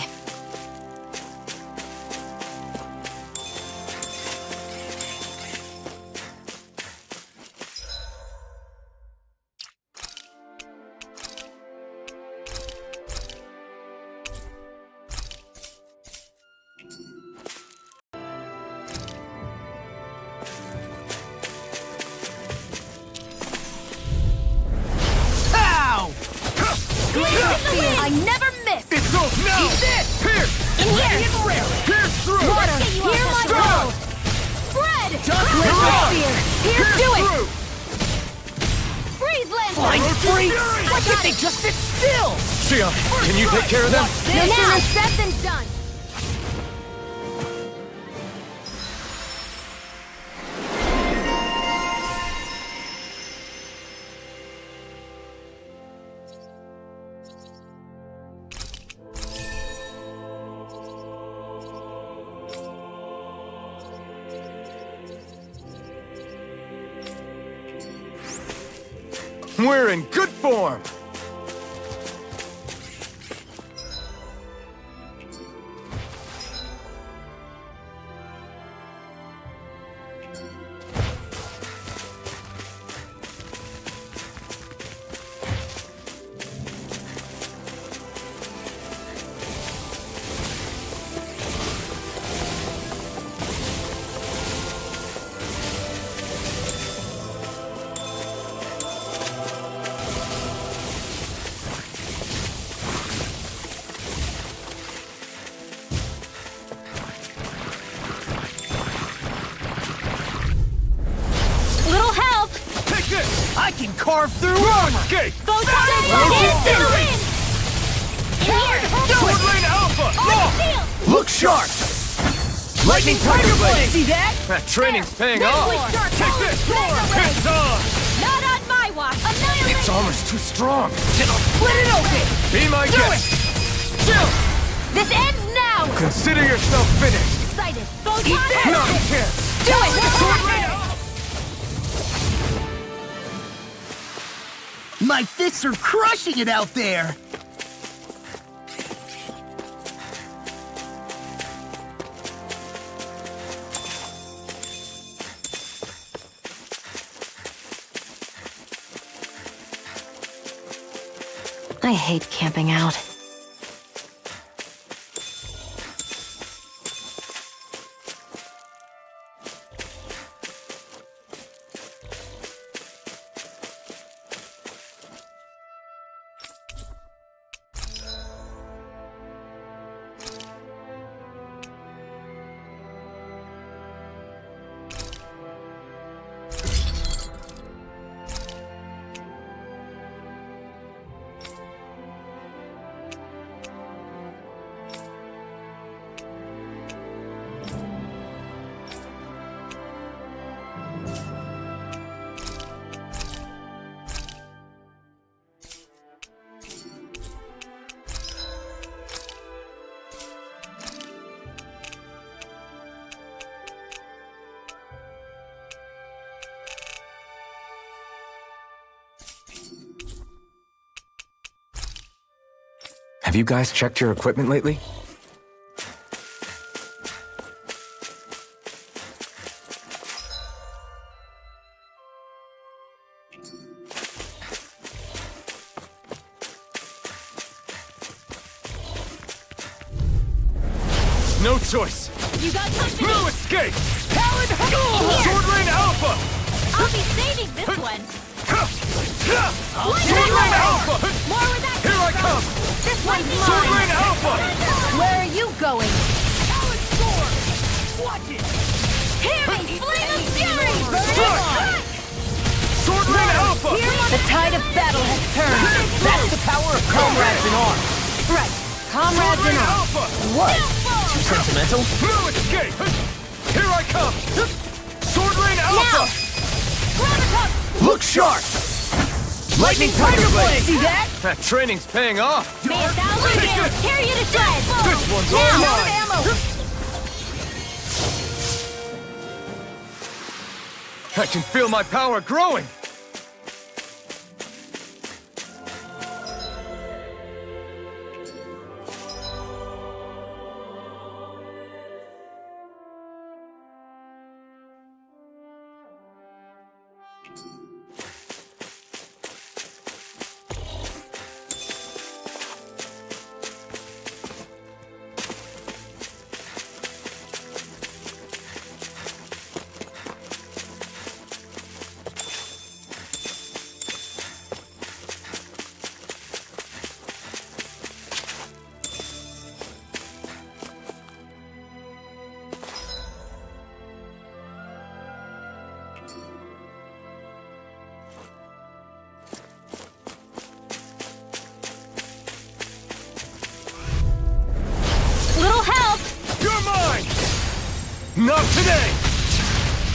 Ow! I never miss! It's off now! Eat this! Pierce! In here. Pierce through! Water! Get you off Hear that my Strike! will! Spread! Just You're let on! Fear! Here, Pierce do it! through! Freeze lance! Flying Orochi's freaks! Fury! Why can't they just sit still? Xion, can you take care of them? No sooner said than done! We're in good form! Little help. Take this! I can carve through Wrong armor! gate! Both Orochi's dance in the Fury! wind. In here. Sword Rain Alpha! On field. Look sharp! Lightning Tiger Blade! See that? That training's paying Red off! Wing Shark Take this! Mega Ray. It's on! Not on my watch. Annihilate. This armor's too strong. Then I'll split it open! Be my Do guest. Chill! This ends now! Consider yourself finished. Excited! Eat that! Not a chance. Do it! My fists are crushing it out there! I hate camping out. Have you guys checked your equipment lately? No choice. You got company! No escape. Talon, Sword Rain Alpha. I'll be saving this one! Sword Rain Alpha. More where that Here I from. come. This one's Sword mine! Rain Alpha. Where are you going? Talon Sword! Watch it! Hear me! Flame of fury! Strike. Sword Rain Alpha. The tide of battle has turned! That's the power of comrades in arms! Right! Sword Comrades in Rain arms! Alpha. What? Too sentimental? No escape. Here I come. Sword Rain Alpha. Gravitas! Look sharp! Lightning Tiger Blade! See that? That training's paying off. May a thousand gales tear you to shreds! This one's all mine. I can feel my power growing. Little help! You're mine. Not today.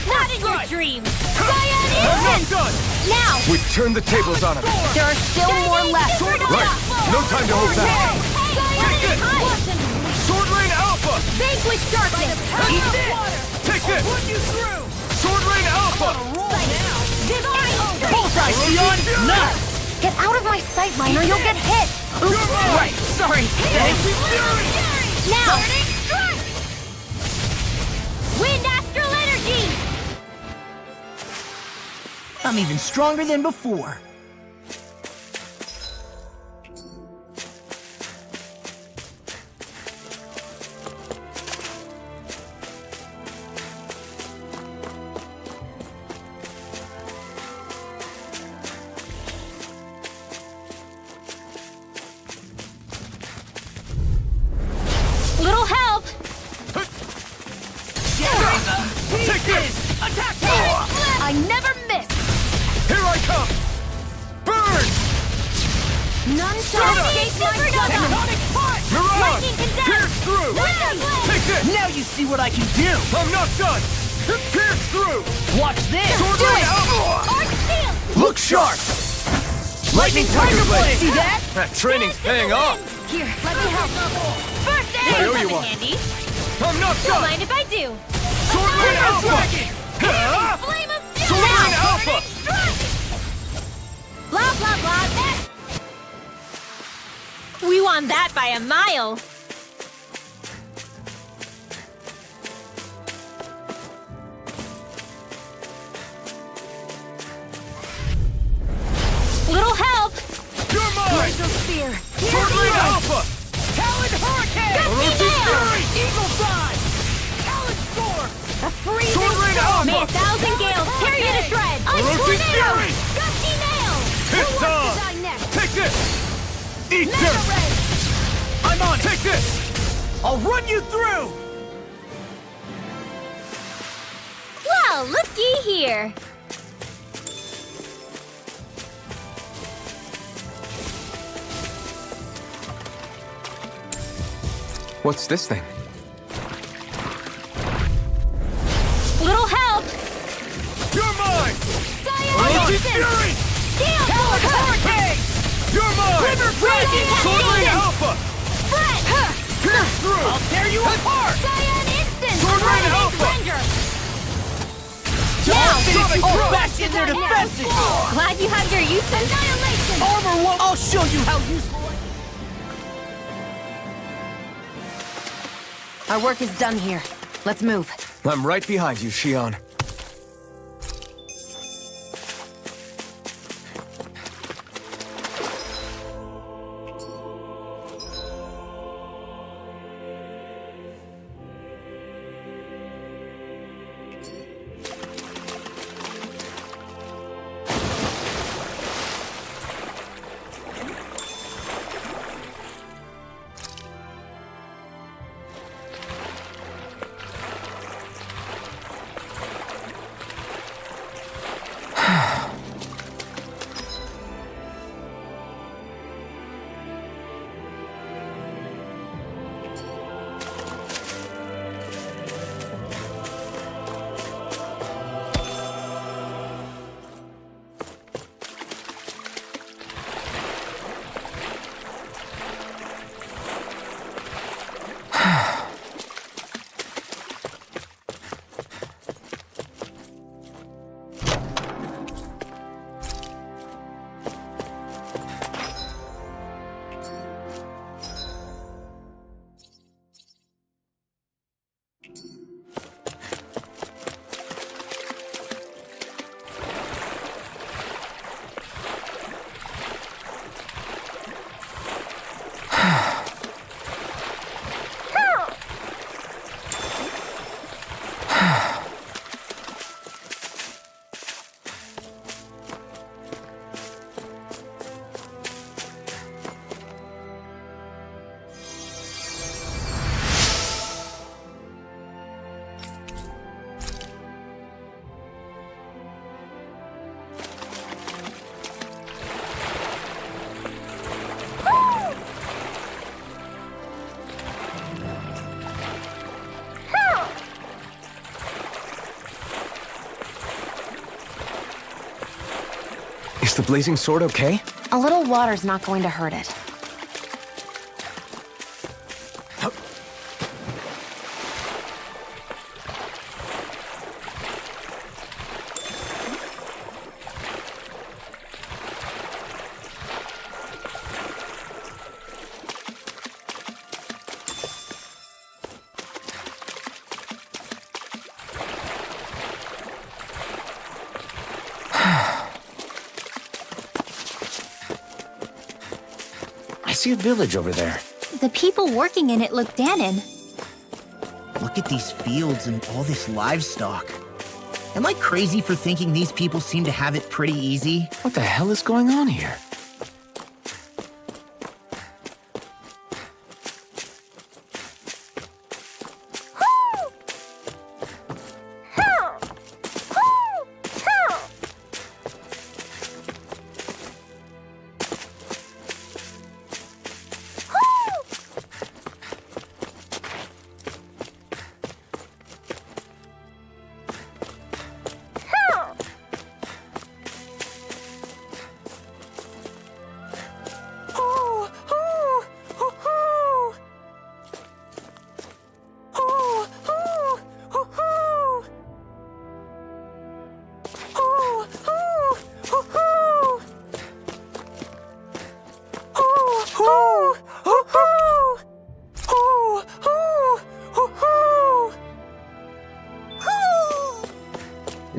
Not in your dreams! I'm Cyan not is done. now! We've turned the tables on him. There are still more left! Right. No time to hold back. Take it! Sword Rain Alpha. Vanquish darkness! Eat this. Take this. Sword Rain Alpha. Divine Bullseye, Sion! Nut! Get out of my sight line or you'll get hit! You're mine. Right, sorry! Now! Wind astral energy! I'm even stronger than before. Little help! Take this. Attack! I never miss! Here I come. Burn. None shall escape my judgment! Mirage. Lightning condemned! Pierce through. Take this. Now you see what I can do! I'm not done. Pierce through. Watch this! Sword Rain Alpha. Arc shield! Look sharp! Lightning Tiger Blade! See that? That training's paying off. Here, let me help. First aid! I owe you Coming one. handy. I'm not Don't done. mind if I do. Sword Rain Alpha! Huh? Flame of Sword Rain Alpha! Blah, blah, blah. We won that by a mile. Little help. You're mine! Spear! Sword Rain Alpha! Talon Hurricane! Orochi's Fury! Eagle Side! Talon Sword! A freezing Sword Rain May a Alpha! thousand gales tear you to shreds. Orochi's Fury! Gusty nail. It's time! die next. Take this! Eat Mega this! Ray! I'm on it! Take this! I'll run you through! Well, looky here. What's this thing? Little help. You're mine! Orochi's Cyan Fury! Gale Talon Force. Hurricane! You're mine! River Dragon! Sword Rain Alpha! Fred. Pierce through! I'll tear you apart! Cyan Instant. Sword Rain Lightning Alpha! Ranger. I'll finish Sonic you all Crush! back in their defenses! Glad you have your uses. Annihilation. Armor won't... I'll show you how useful Our work is done here. Let's move. I'm right behind you, Shion. Is the blazing sword okay? A little water's not going to hurt it. I see a village over there. The people working in it look Danon. Look at these fields and all this livestock. Am I crazy for thinking these people seem to have it pretty easy? What the hell is going on here?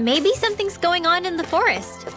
Maybe something's going on in the forest.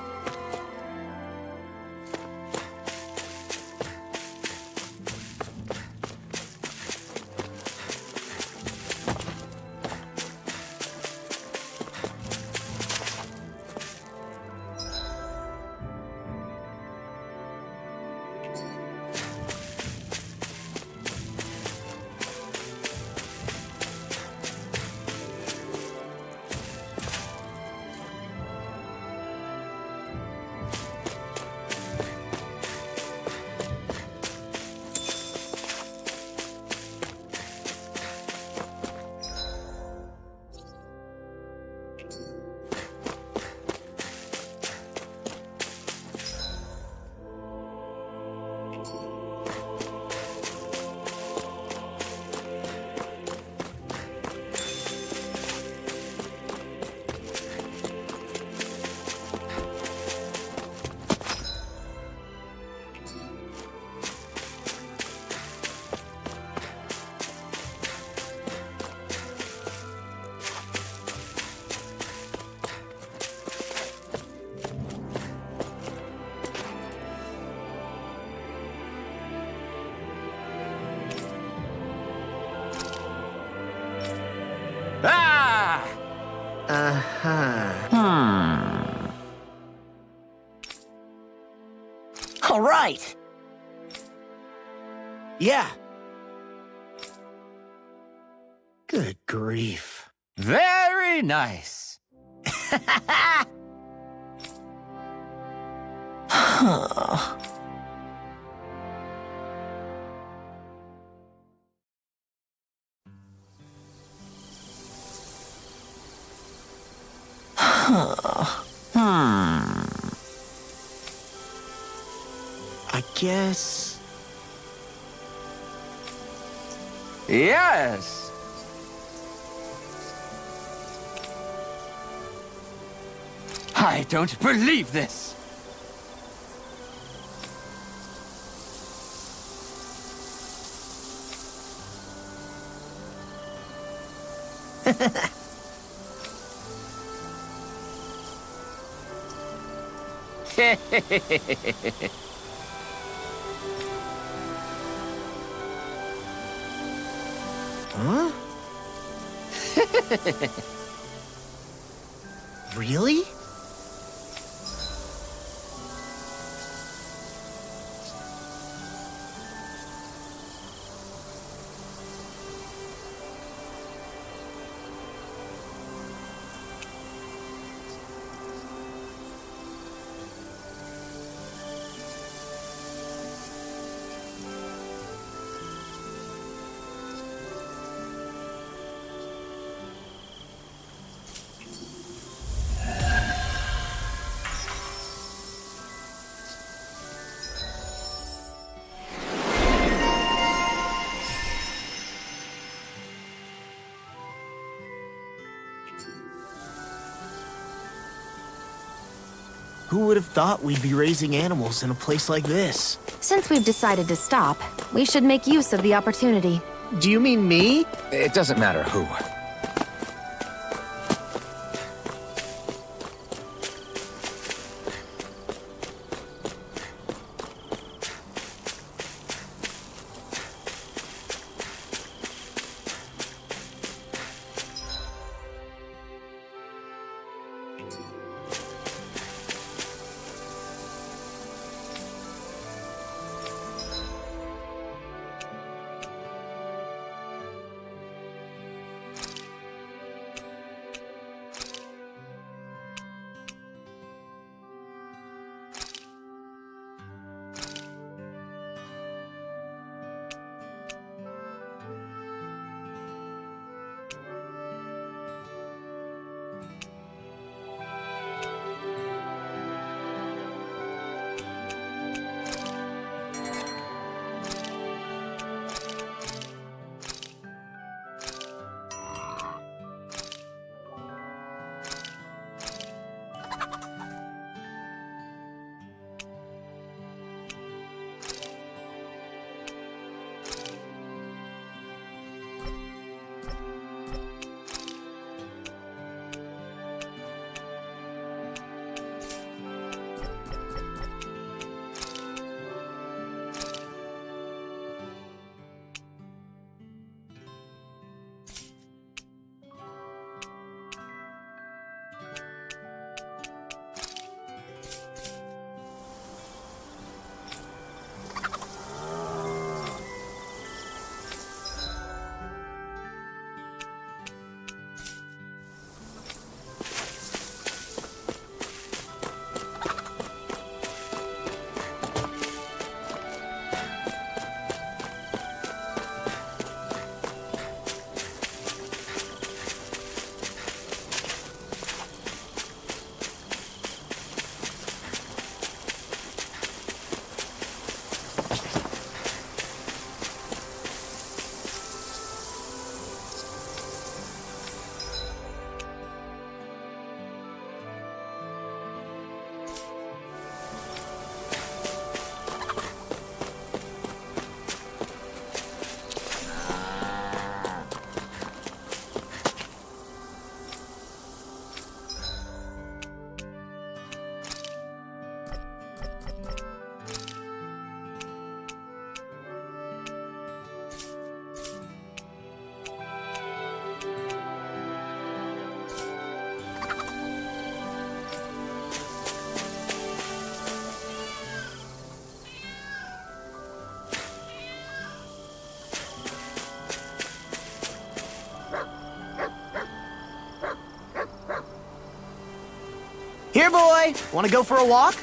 Ah! All right. Yeah. Good grief. Very nice. I guess... Yes. I don't believe this. Huh? Really? Who would have thought we'd be raising animals in a place like this? Since we've decided to stop, we should make use of the opportunity. Do you mean me? It doesn't matter who. boy! Want to go for a walk?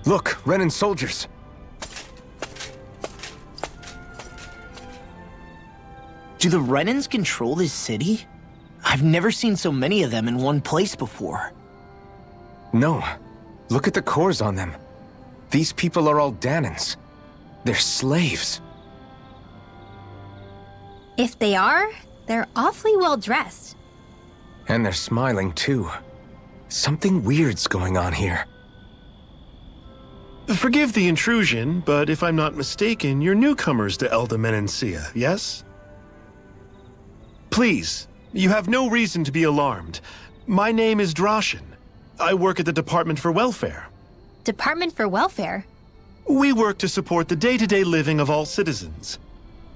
Look, Renan soldiers. Do the Renans control this city? I've never seen so many of them in one place before. No. Look at the cores on them. These people are all Danans. They're slaves. If they are, they're awfully well dressed. And they're smiling, too. Something weird's going on here. Forgive the intrusion, but if I'm not mistaken, you're newcomers to Elda Menancia, yes? Please, you have no reason to be alarmed. My name is Drashin. I work at the Department for Welfare. Department for Welfare? We work to support the day-to-day living of all citizens.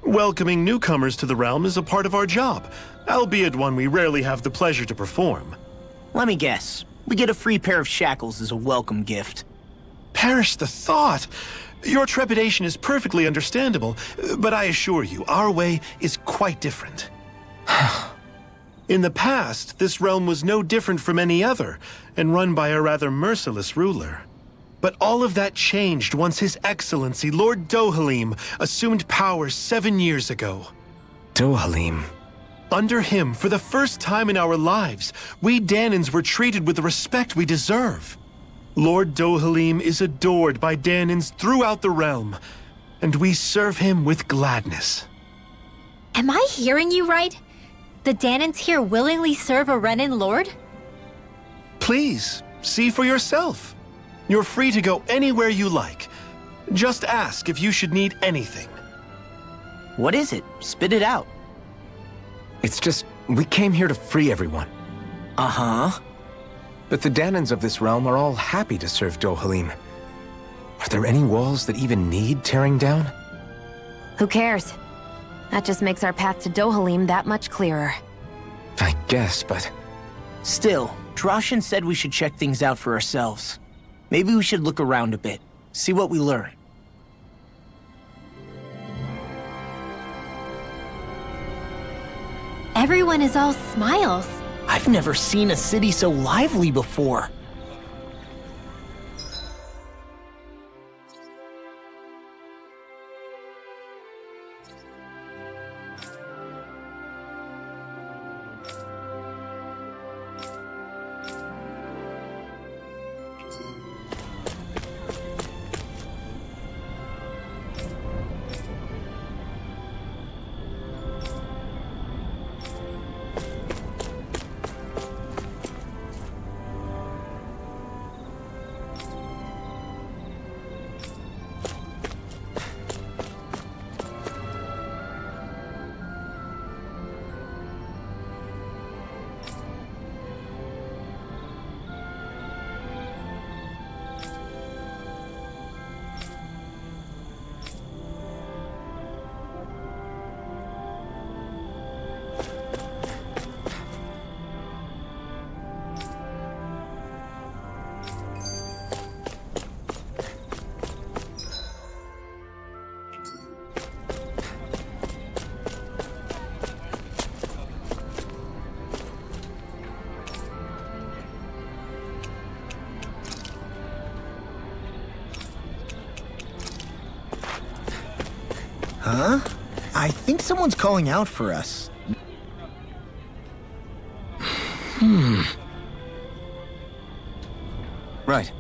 Welcoming newcomers to the realm is a part of our job, albeit one we rarely have the pleasure to perform. Let me guess. We get a free pair of shackles as a welcome gift. Perish the thought! Your trepidation is perfectly understandable, but I assure you, our way is quite different. In the past, this realm was no different from any other, and run by a rather merciless ruler. But all of that changed once His Excellency, Lord Dohalim, assumed power 7 years ago. Dohalim. Under him, for the first time in our lives, we Danans were treated with the respect we deserve. Lord Dohalim is adored by Danans throughout the realm, and we serve him with gladness. Am I hearing you right? The Danans here willingly serve a Renan lord? Please, see for yourself. You're free to go anywhere you like. Just ask if you should need anything. What is it? Spit it out. It's just, we came here to free everyone. Uh-huh. But the Danans of this realm are all happy to serve Dohalim. Are there any walls that even need tearing down? Who cares? That just makes our path to Dohalim that much clearer. I guess, but... Still, Drashin said we should check things out for ourselves. Maybe we should look around a bit, see what we learn. Everyone is all smiles. I've never seen a city so lively before. Huh? I think someone's calling out for us. Right.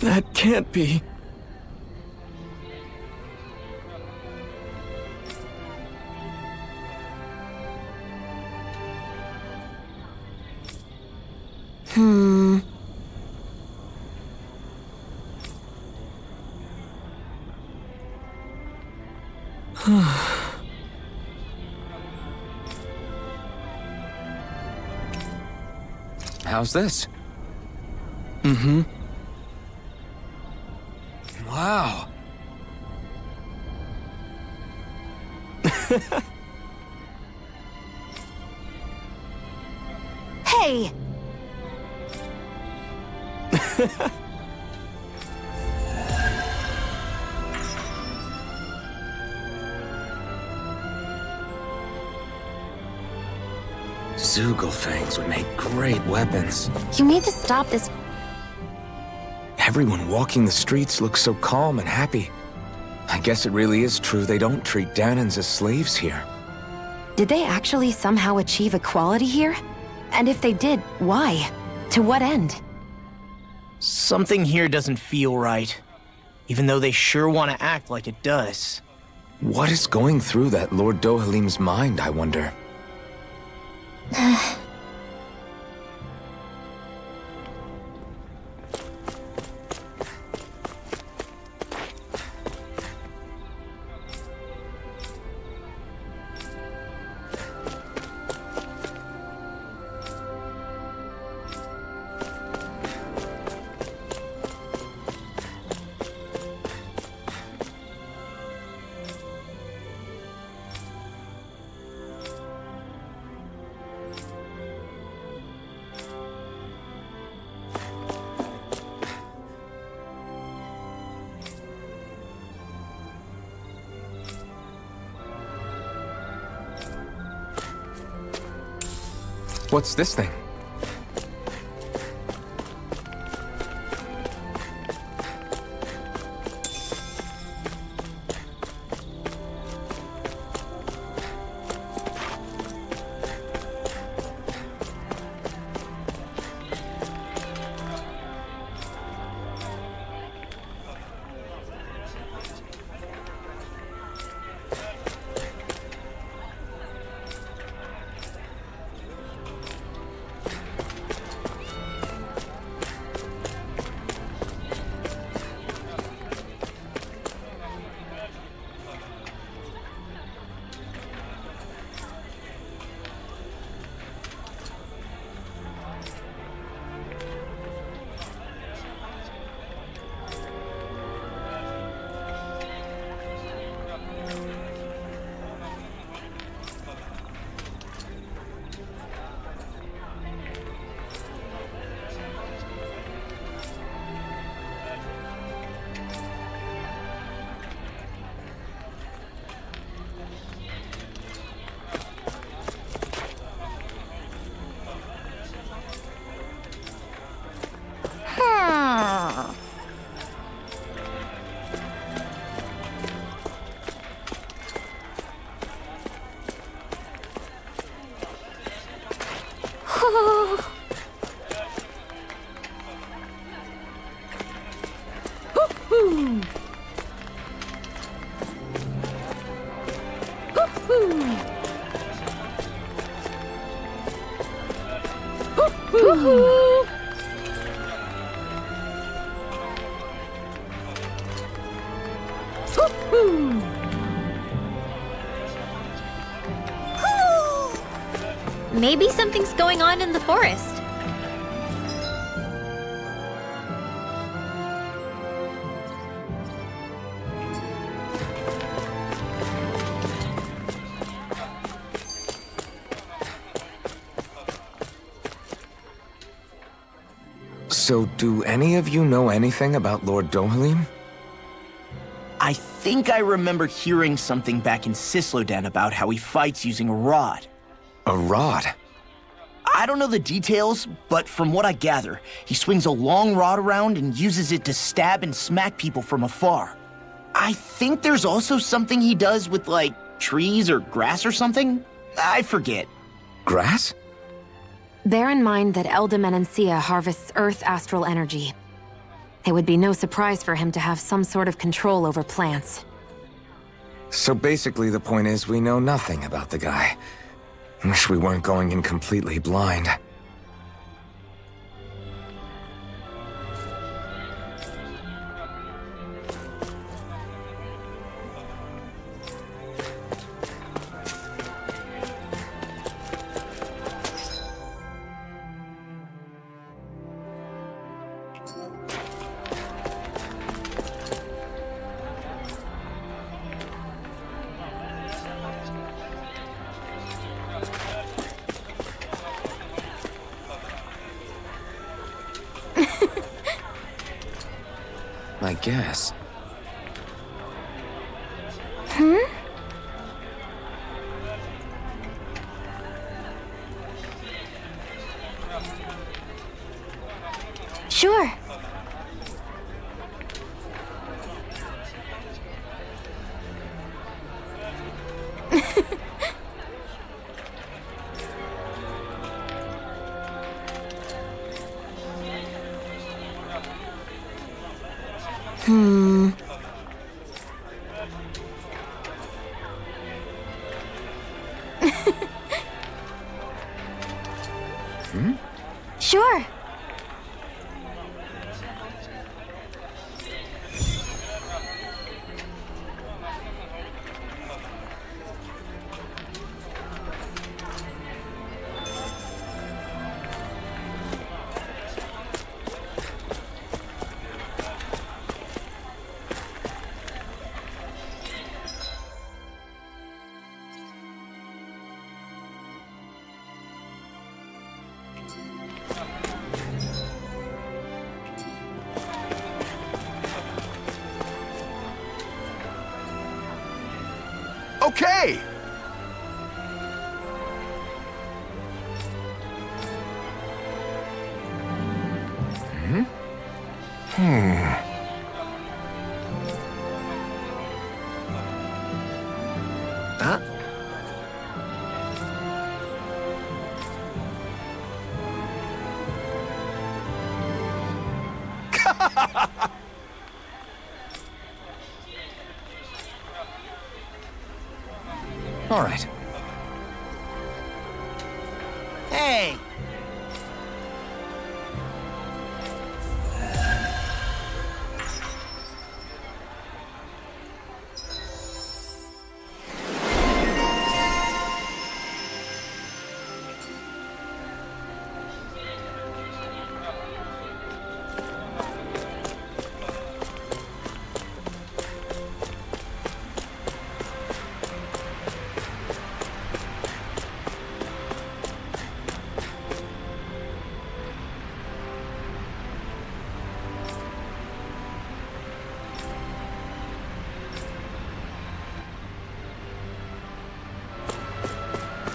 That can't be. How's this? Wow. Hey! Zugelfangs would make great weapons. You need to stop this. Everyone walking the streets looks so calm and happy. I guess it really is true they don't treat Danans as slaves here. Did they actually somehow achieve equality here? And if they did, why? To what end? Something here doesn't feel right. Even though they sure want to act like it does. What is going through that Lord Dohalim's mind, I wonder? What's this thing? Maybe something's going on in the forest. So, do any of you know anything about Lord Dohalim? I think I remember hearing something back in Sisloden about how he fights using a rod. A rod? I don't know the details, but from what I gather, he swings a long rod around and uses it to stab and smack people from afar. I think there's also something he does with, like, trees or grass or something? I forget. Grass? Bear in mind that Elda Menancia harvests Earth astral energy. It would be no surprise for him to have some sort of control over plants. So basically the point is we know nothing about the guy. Wish we weren't going in completely blind. I guess. Sure. Sure. Okay! Huh? All right. Hey!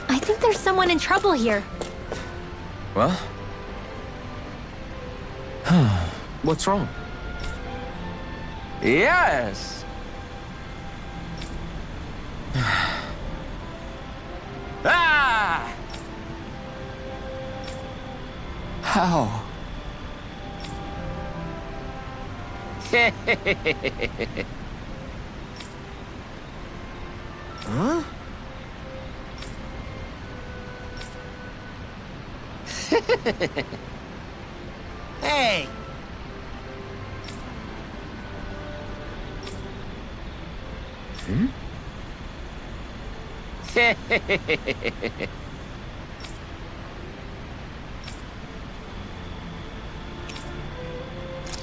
I think there's someone in trouble here. Well? What's wrong? Yes. Ah! How? Huh? Hey!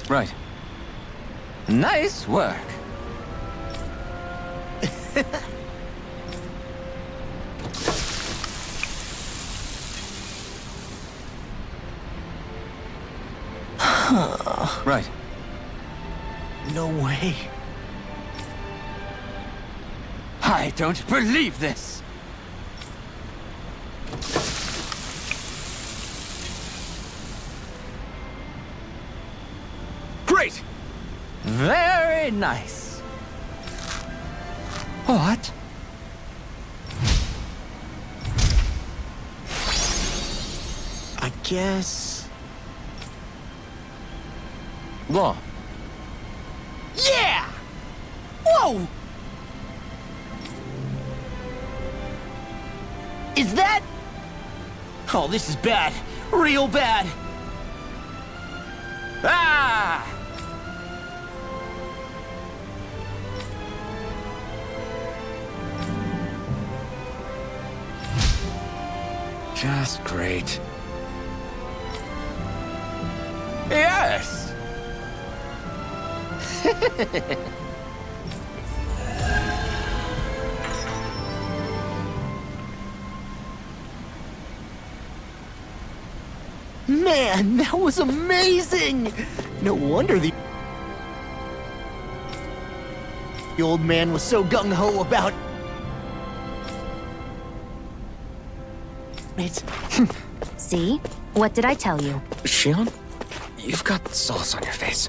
Right. Nice work. Right. No way. I don't believe this. Great! Very nice. What? I guess... Law. Yeah! Whoa! Is that... Oh, this is bad. Real bad. Ah! Just great. Yes! Man, that was amazing! No wonder the old man was so gung-ho about it. See? What did I tell you? Shion, you've got sauce on your face.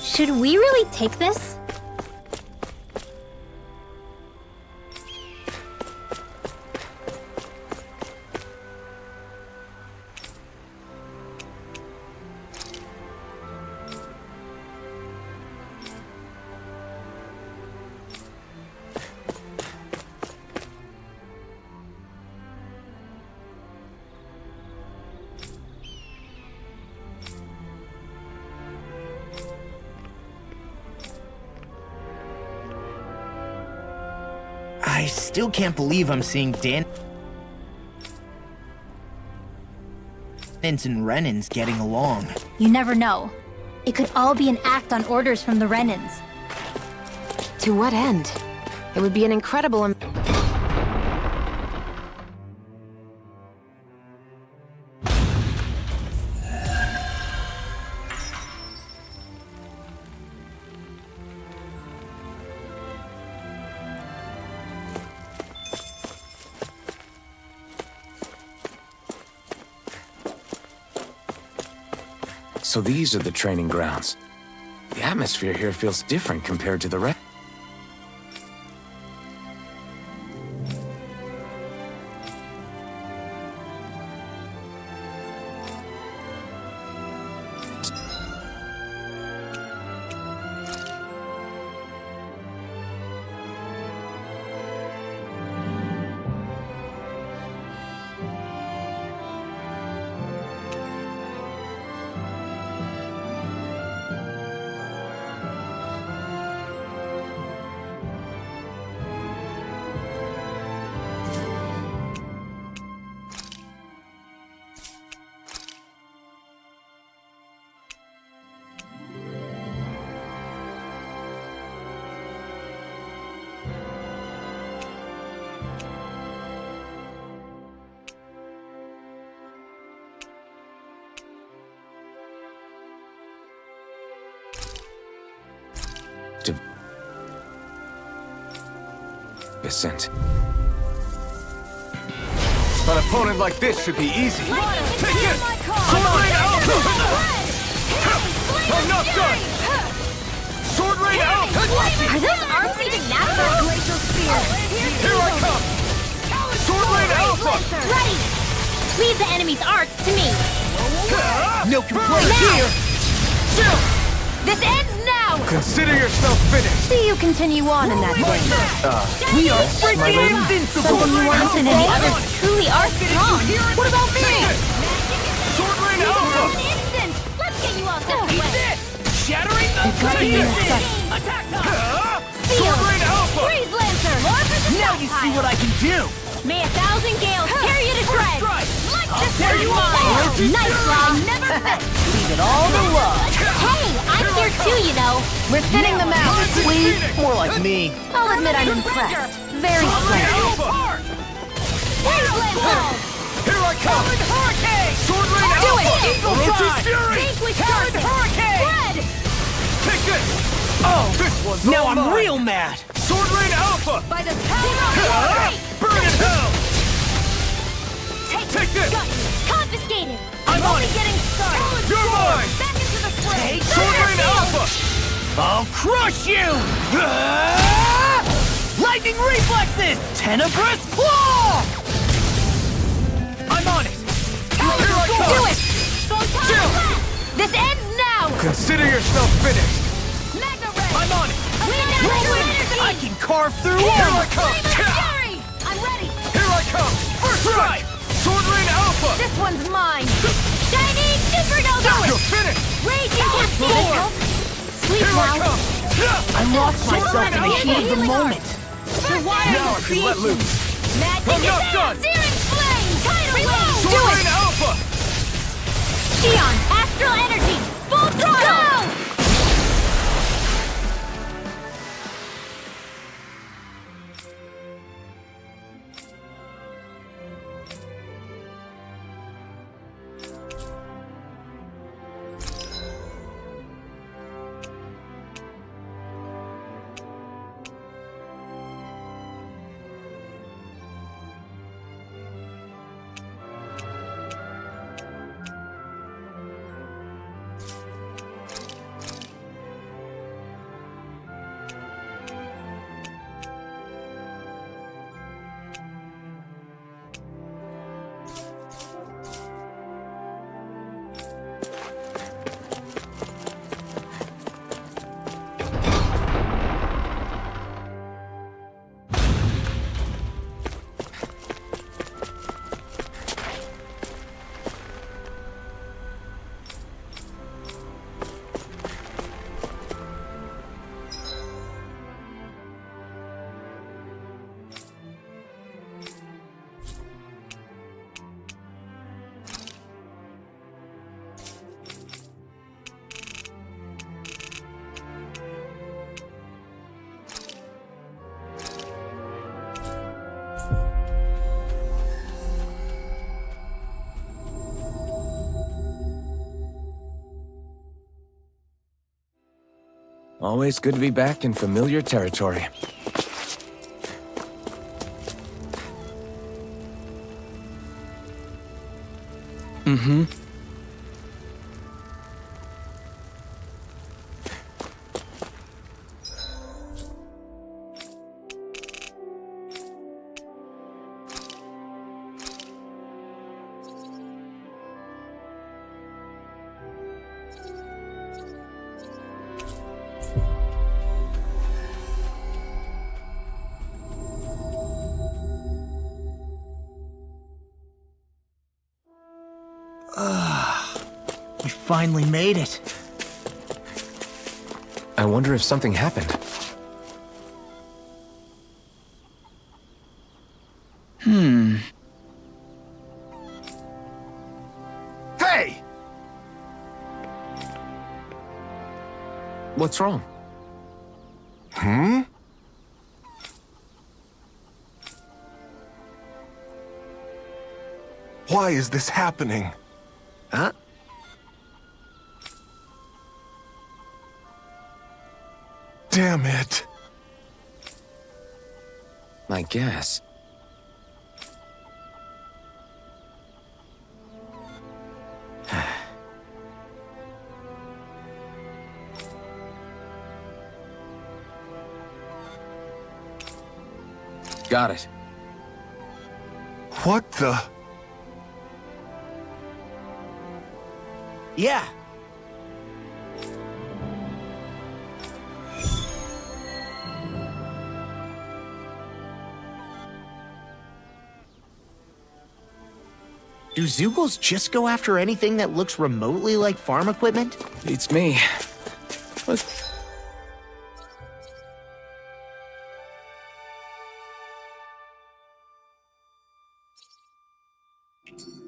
Should we really take this? I still can't believe I'm seeing Dan and Renans getting along. You never know. It could all be an act on orders from the Renans. To what end? It would be an incredible... So these are the training grounds. The atmosphere here feels different compared to the rest. Vicent. An opponent like this should be easy. Take it! Sword Rain out! I'm not done! Sword Rain out! Are those arms even natural? Here I come! Lancer! Ready! Leave the enemy's arcs to me. No complaints here! This ends now! Consider yourself finished. See you continue on in that way. We are my freaking lady? invincible! Something you want And the others truly are strong. What about me? Sword Rain Alpha! An instant! Let's get you all set away. Shattering the It's gotta be in a sec. Attack time! Sword Rain Alpha! Freeze Lancer! More for the Now you see what I can do! May 1,000 gales tear you to shreds! Like this tear you one! apart. Nice one! Never fit! Leave it all to love! Hey, I'm here too, you know. We're thinning them out. Please, more like me. I'll admit I'm impressed. Very slight. Alpha! Freeze Lancer! Here I come! Hurricane! Sword Rain Do Alpha! it! Eagle Orochi's Drive! Fury! Vanquish Talon darkness! Hurricane! Red! Take this! Oh, This one's now all I'm mine. real mad! Sword Rain Alpha! By the power of Great! Burn in hell! Take this! Got you! Confiscated! I'm on Only it. getting started! You're mine! Back into the fray! Take Sword Rain Alpha! I'll crush you! Ah! Lightning reflexes! Tenebrous claw! I'm on it! Here I come! Do it! Photon blast! This ends now! Consider yourself finished! Magna Ray! I'm on it! Whirlwind! I can carve through Here I armor! come! Fury! I'm ready! Here I come! First strike! Sword Rain Alpha! This one's mine! Shining Supernova! You're finished! Raging Cascade! Sleep Here I now! come! I lost myself in the heat of the moment! Now I can let loose! Magic I'm not is done. Searing Flame! Tidal Wave! Sword Rain Alpha! Xion! Astral Energy! Full throttle! Always good to be back in familiar territory. Mm-hmm. We finally made it. I wonder if something happened. Hey! What's wrong? Why is this happening? Huh? Damn it. I guess. Got it. What the? Yeah. Do Zeugles just go after anything that looks remotely like farm equipment? Beats me. What?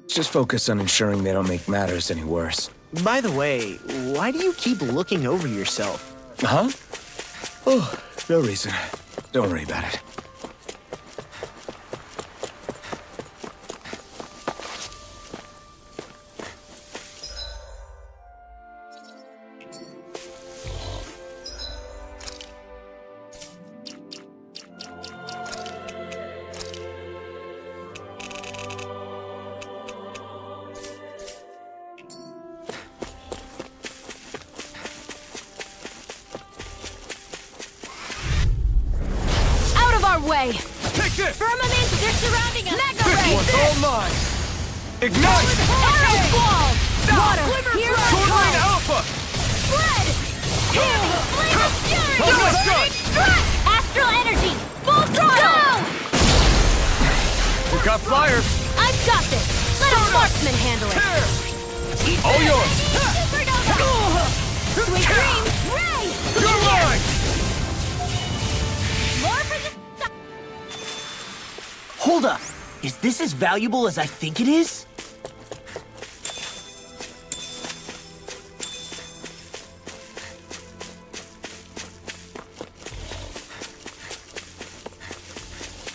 Just focus on ensuring they don't make matters any worse. By the way, why do you keep looking over yourself? Huh? Oh, no reason. Don't worry about it. Way. Take this! Firmament, they're surrounding us! Mega This Ray! one's all mine! Ignite! Arrow Ball! Water! Hero Sword Rain Call! Alpha! Spread! Heal! Flame of Fury! Almost done! Strike! Astral Energy! Full throttle! Go! We've got flyers! I've got this! Let a marksman handle it! Here! All yours! Supernova! Sweet Dreams! Ray! You're mine! More for the... Hold up! Is this as valuable as I think it is?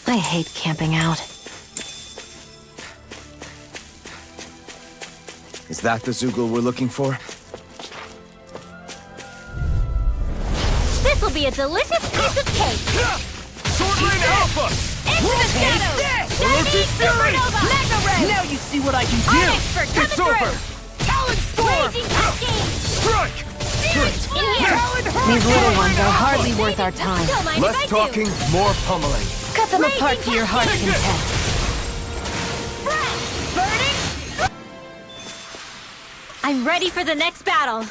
I hate camping out. Is that the Zeugle we're looking for? This'll be a delicious piece of cake! Sword Rain Alpha! Into the shadows! Chinese Supernova! Mega Ray! Now you see what I can do! Unexpert coming It's over! through! Talon Storm! Raging Cascade! Strike! In here! These little ones are hardly worth our time. Don't mind if I Less do. talking, more pummeling. Cut them apart to your heart's Take this. content. Burning! I'm ready for the next battle.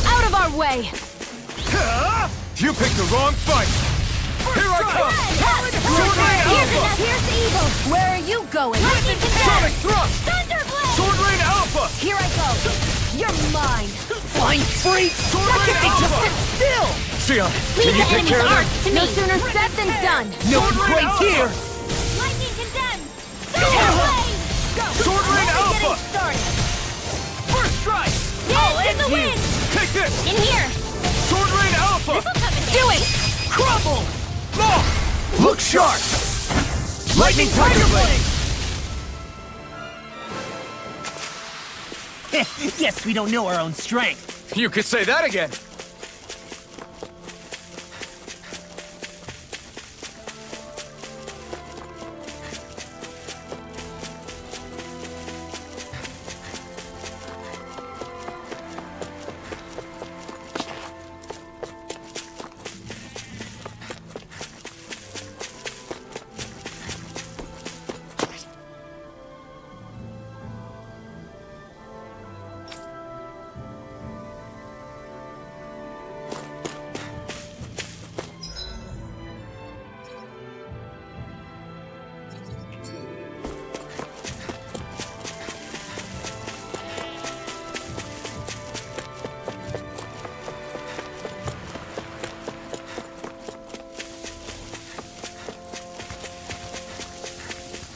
Out of our way! You picked the wrong fight! Here I come! Sword Rain Alpha! Here's the evil! Where are you going? Lightning Sonic Thrust! Thunderblade! Sword Rain Alpha! Here I go! You're mine! Flying freak! Sword Why Rain can't they just Alpha! sit still? Xion, Leave can you the take enemy's care of arts them? to me! No sooner said than done. No Sword Rain complaints Alpha! here! Lightning condemned! Thunderblade! Sword Rain Alpha! Getting started! First strike! Dance in the wind! Take this! In here! Sword Rain Alpha! This'll come in Do it! Crumble! Law! Look sharp! Lightning Tiger Blade! Guess we don't know our own strength. You could say that again!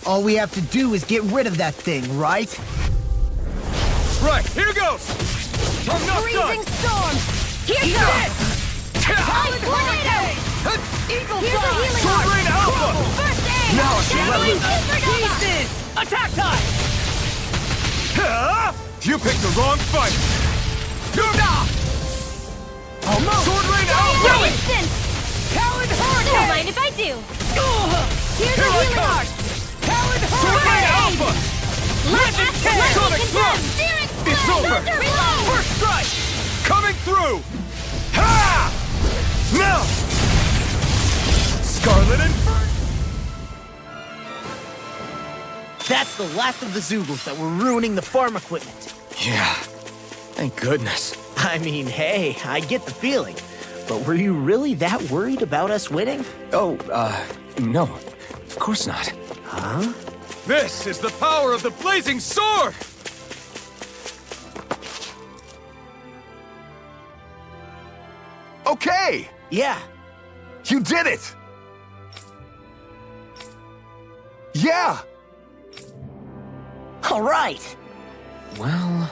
All we have to do is get rid of that thing, right? Right, here goes! I'm not Freezing done! storm! Here goes! Ice tornado! Eagle Here's a healing Sword arc! Rain Alpha! First aid! Now I can let Dazzling loose. Supernova! Pieces! Attack time! You picked the wrong fight! Almost! Sword Rain For Alpha! instance! Talon Don't Hurricane! mind if I do! Here's Here a I healing come. arc! Talon Sword Rain Hurricane! Alpha! Lightning Sonic condemned! Thrust! Searing It's Flame! over! Reload! First strike! Coming through! Ha! Now! Scarlet Inferno! That's the last of the Zoogles that were ruining the farm equipment. Yeah. Thank goodness. I mean, hey, I get the feeling. But were you really that worried about us winning? Oh, no. Of course not. Huh? This is the power of the blazing sword! Okay! Yeah. You did it! Yeah! All right. Well...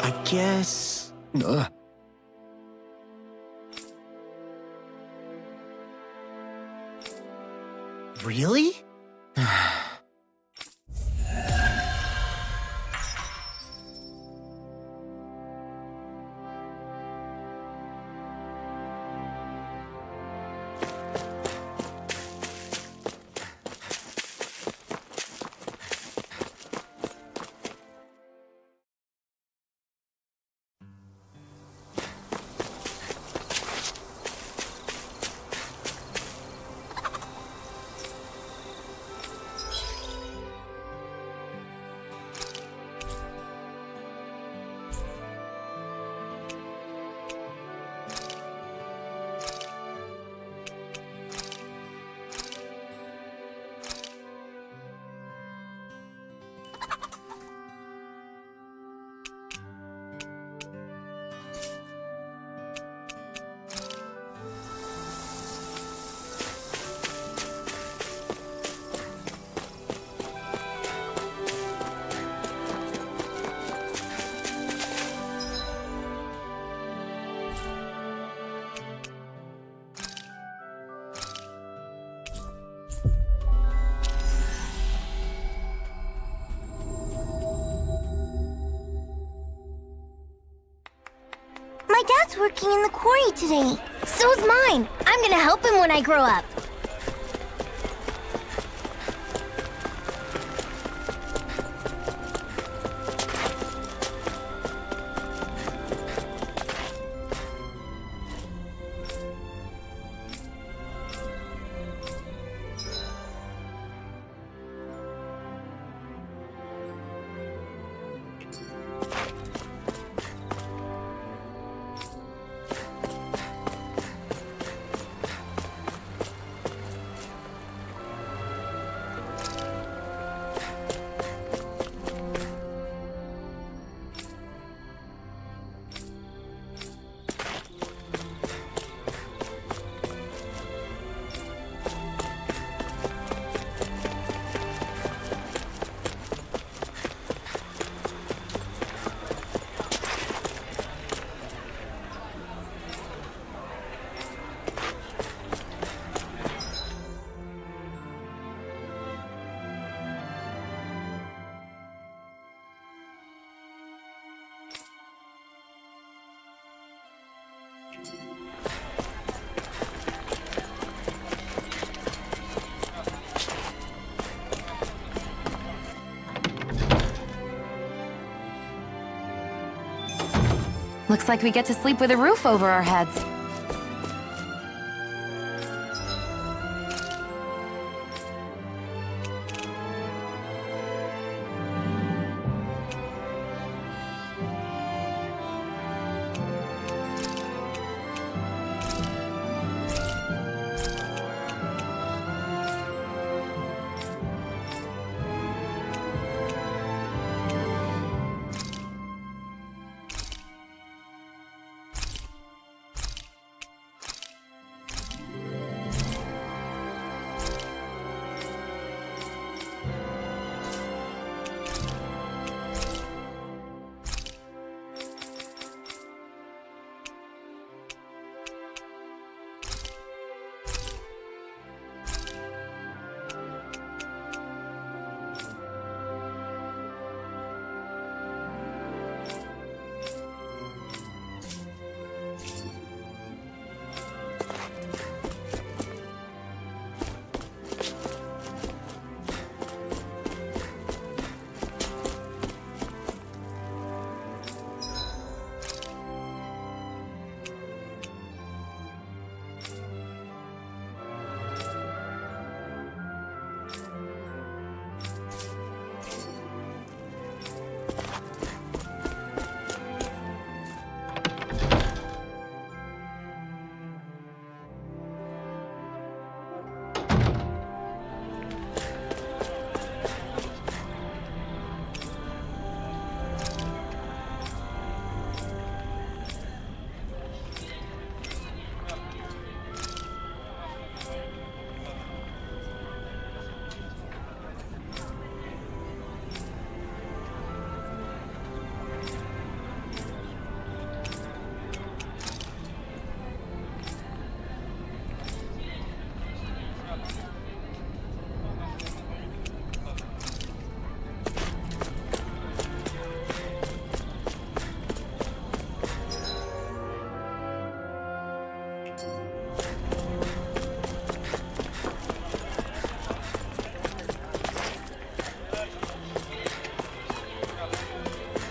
I guess... Really? My dad's working in the quarry today. So's mine. I'm gonna help him when I grow up. Looks like we get to sleep with a roof over our heads.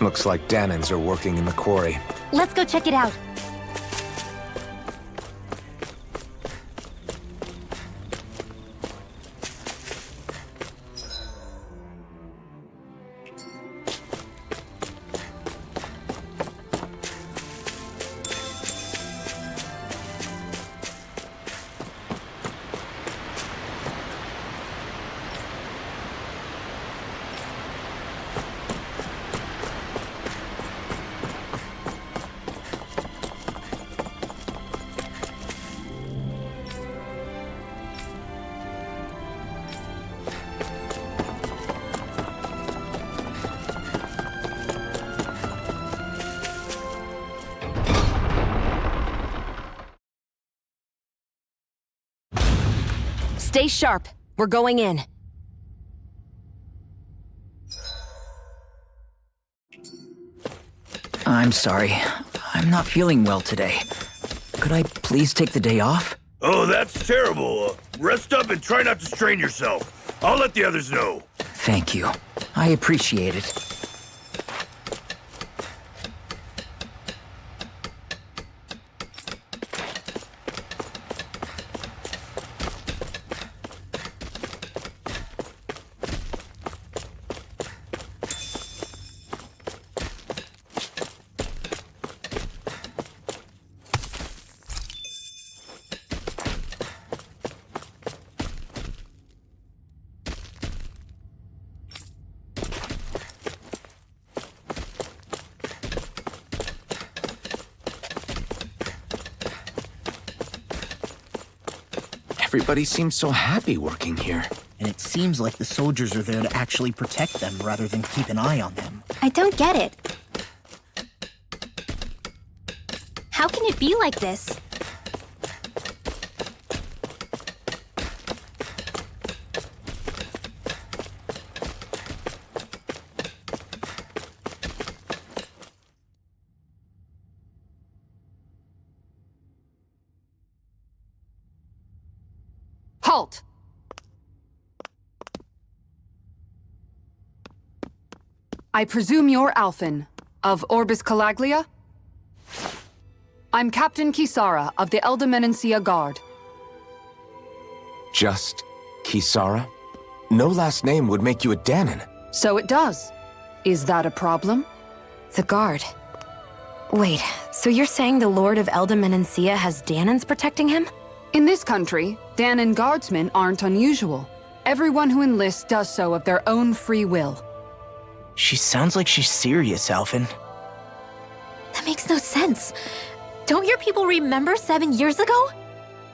Looks like Danans are working in the quarry. Let's go check it out. Stay sharp. We're going in. I'm sorry. I'm not feeling well today. Could I please take the day off? Oh, that's terrible. Rest up and try not to strain yourself. I'll let the others know. Thank you. I appreciate it. Everybody seems so happy working here. And it seems like the soldiers are there to actually protect them rather than keep an eye on them. I don't get it. How can it be like this? Halt! I presume you're Alphen, of Orbis Calaglia? I'm Captain Kisara of the Elda Guard. Just Kisara? No last name would make you a Danan. So it does. Is that a problem? The Guard. Wait, so you're saying the Lord of Elda Menancia has Danans protecting him? In this country, Danan guardsmen aren't unusual. Everyone who enlists does so of their own free will. She sounds like she's serious, Alphen. That makes no sense. Don't your people remember 7 years ago?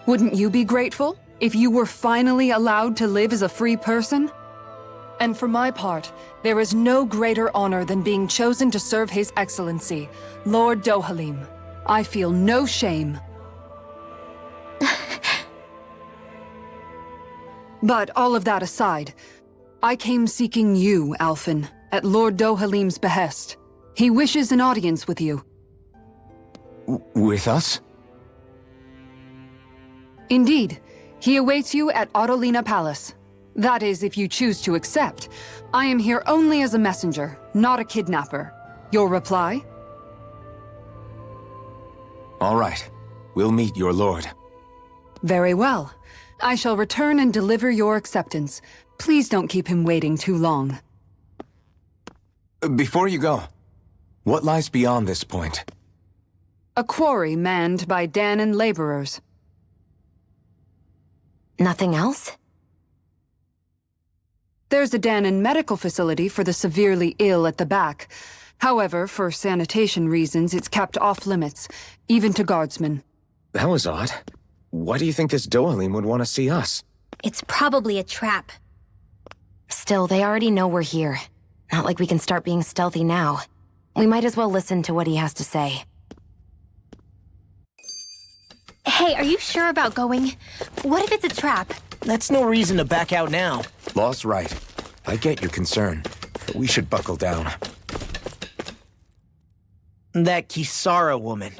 Wouldn't you be grateful if you were finally allowed to live as a free person? And for my part, there is no greater honor than being chosen to serve His Excellency, Lord Dohalim. I feel no shame. But all of that aside, I came seeking you, Alphen, at Lord Dohalim's behest. He wishes an audience with you. With us? Indeed. He awaits you at Autolina Palace. That is, if you choose to accept. I am here only as a messenger, not a kidnapper. Your reply? All right. We'll meet your lord. Very well. I shall return and deliver your acceptance. Please don't keep him waiting too long. Before you go, what lies beyond this point? A quarry manned by Danan laborers. Nothing else? There's a Danan medical facility for the severely ill at the back. However, for sanitation reasons, it's kept off limits, even to guardsmen. That was odd. Why do you think this Dohalim would want to see us? It's probably a trap. Still, they already know we're here. Not like we can start being stealthy now. We might as well listen to what he has to say. Hey, are you sure about going? What if it's a trap? That's no reason to back out now. Law's right. I get your concern, but we should buckle down. That Kisara woman.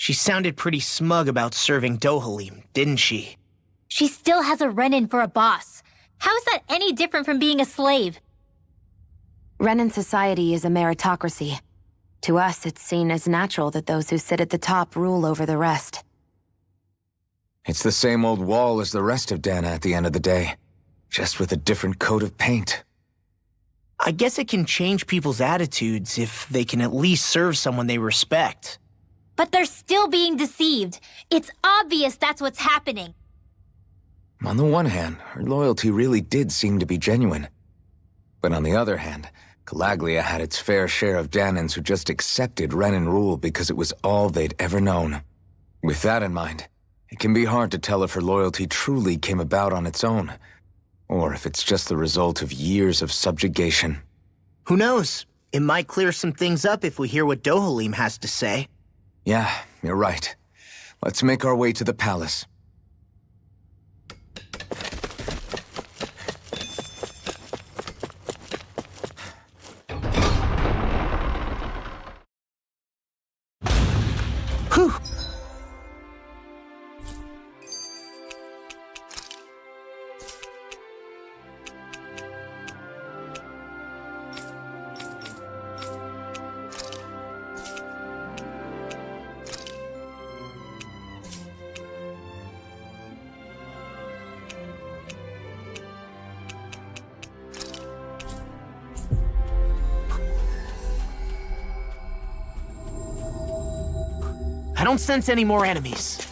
She sounded pretty smug about serving Dohalim, didn't she? She still has a run-in for a boss. How is that any different from being a slave? Renan society is a meritocracy. To us, it's seen as natural that those who sit at the top rule over the rest. It's the same old wall as the rest of Dana at the end of the day, just with a different coat of paint. I guess it can change people's attitudes if they can at least serve someone they respect. But they're still being deceived. It's obvious that's what's happening. On the one hand, her loyalty really did seem to be genuine. But on the other hand, Calaglia had its fair share of Danans who just accepted Renan rule because it was all they'd ever known. With that in mind, it can be hard to tell if her loyalty truly came about on its own, or if it's just the result of years of subjugation. Who knows? It might clear some things up if we hear what Dohalim has to say. Yeah, you're right. Let's make our way to the palace. Whew! I don't sense any more enemies.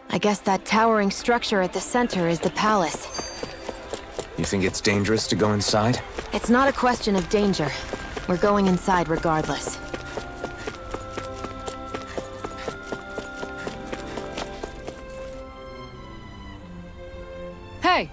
I guess that towering structure at the center is the palace. You think it's dangerous to go inside? It's not a question of danger. We're going inside regardless. Hey!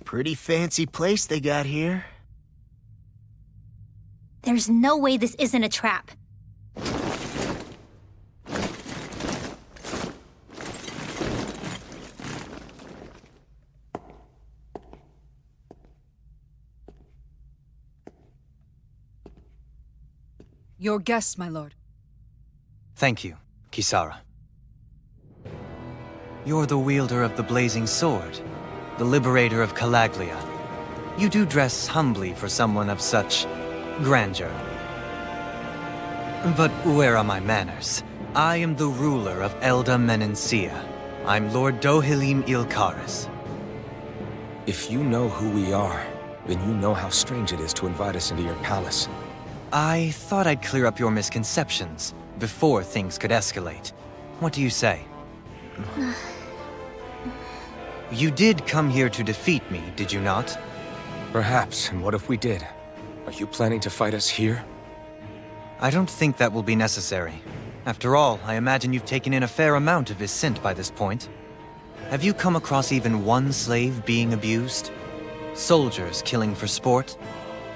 Pretty fancy place they got here. There's no way this isn't a trap. Your guests, my lord. Thank you, Kisara. You're the wielder of the blazing sword, the liberator of Calaglia. You do dress humbly for someone of such grandeur. But where are my manners? I am the ruler of Elda Menancia. I'm Lord Dohalim Ilkaris. If you know who we are, then you know how strange it is to invite us into your palace. I thought I'd clear up your misconceptions before things could escalate. What do you say? You did come here to defeat me, did you not? Perhaps, and what if we did? Are you planning to fight us here? I don't think that will be necessary. After all, I imagine you've taken in a fair amount of his scent by this point. Have you come across even one slave being abused? Soldiers killing for sport?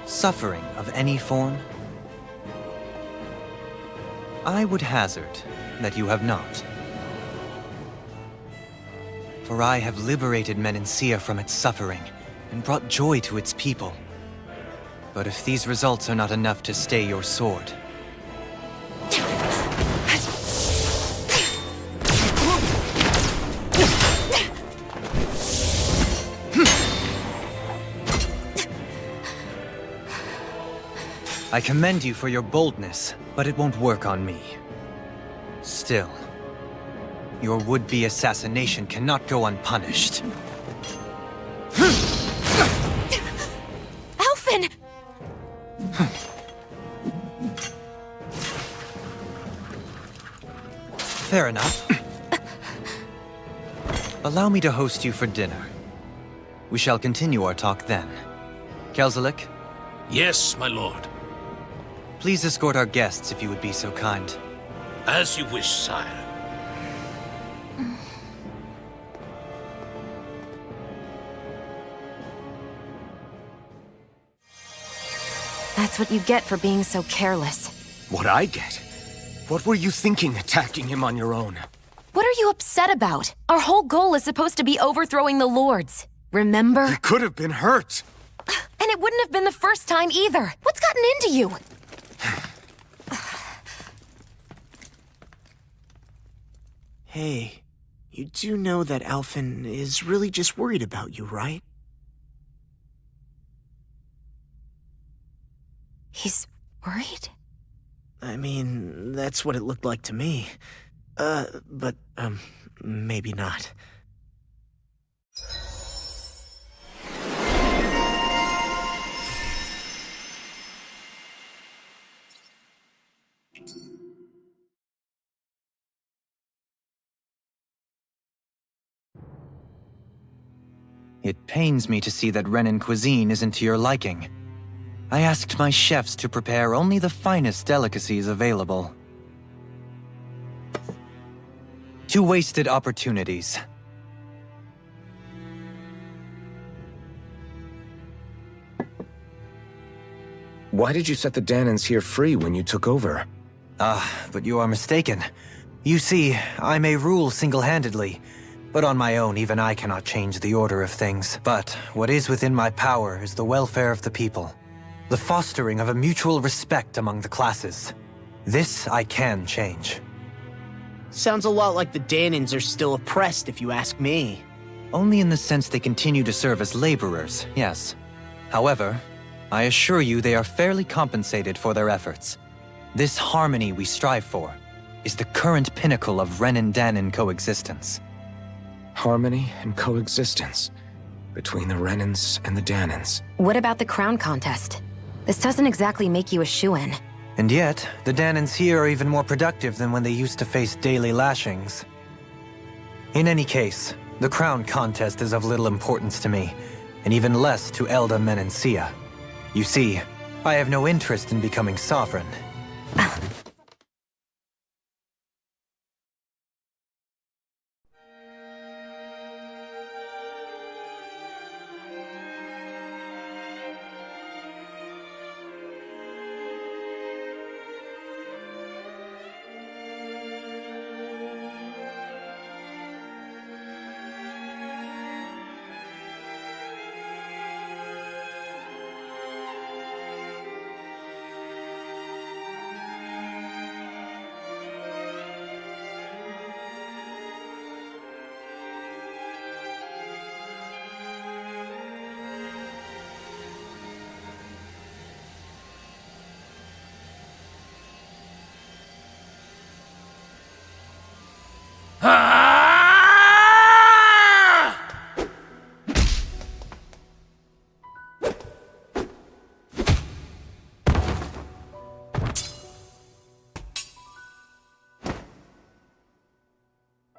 Suffering of any form? I would hazard that you have not. For I have liberated Menancia from its suffering and brought joy to its people. But if these results are not enough to stay your sword... I commend you for your boldness, but it won't work on me. Still, your would-be assassination cannot go unpunished. Alphen! Fair enough. Allow me to host you for dinner. We shall continue our talk then. Kelzelik, Yes, my lord. please escort our guests if you would be so kind. As you wish, sire. That's what you get for being so careless. What I get? What were you thinking attacking him on your own? What are you upset about? Our whole goal is supposed to be overthrowing the Lords. Remember? He could have been hurt. And it wouldn't have been the first time either. What's gotten into you? Hey, you do know that Alphen is really just worried about you, right? He's worried? I mean, that's what it looked like to me. But maybe not. It pains me to see that Renan cuisine isn't to your liking. I asked my chefs to prepare only the finest delicacies available. 2 wasted opportunities. Why did you set the Danans here free when you took over? But you are mistaken. You see, I may rule single-handedly, but on my own even I cannot change the order of things. But what is within my power is the welfare of the people. The fostering of a mutual respect among the classes. This I can change. Sounds a lot like the Danans are still oppressed, if you ask me. Only in the sense they continue to serve as laborers, yes. However, I assure you they are fairly compensated for their efforts. This harmony we strive for is the current pinnacle of Renan-Danan coexistence. Harmony and coexistence between the Renans and the Danans. What about the crown contest? This doesn't exactly make you a shoo-in. And yet, the Danans here are even more productive than when they used to face daily lashings. In any case, the crown contest is of little importance to me, and even less to Elda Menancia. You see, I have no interest in becoming sovereign.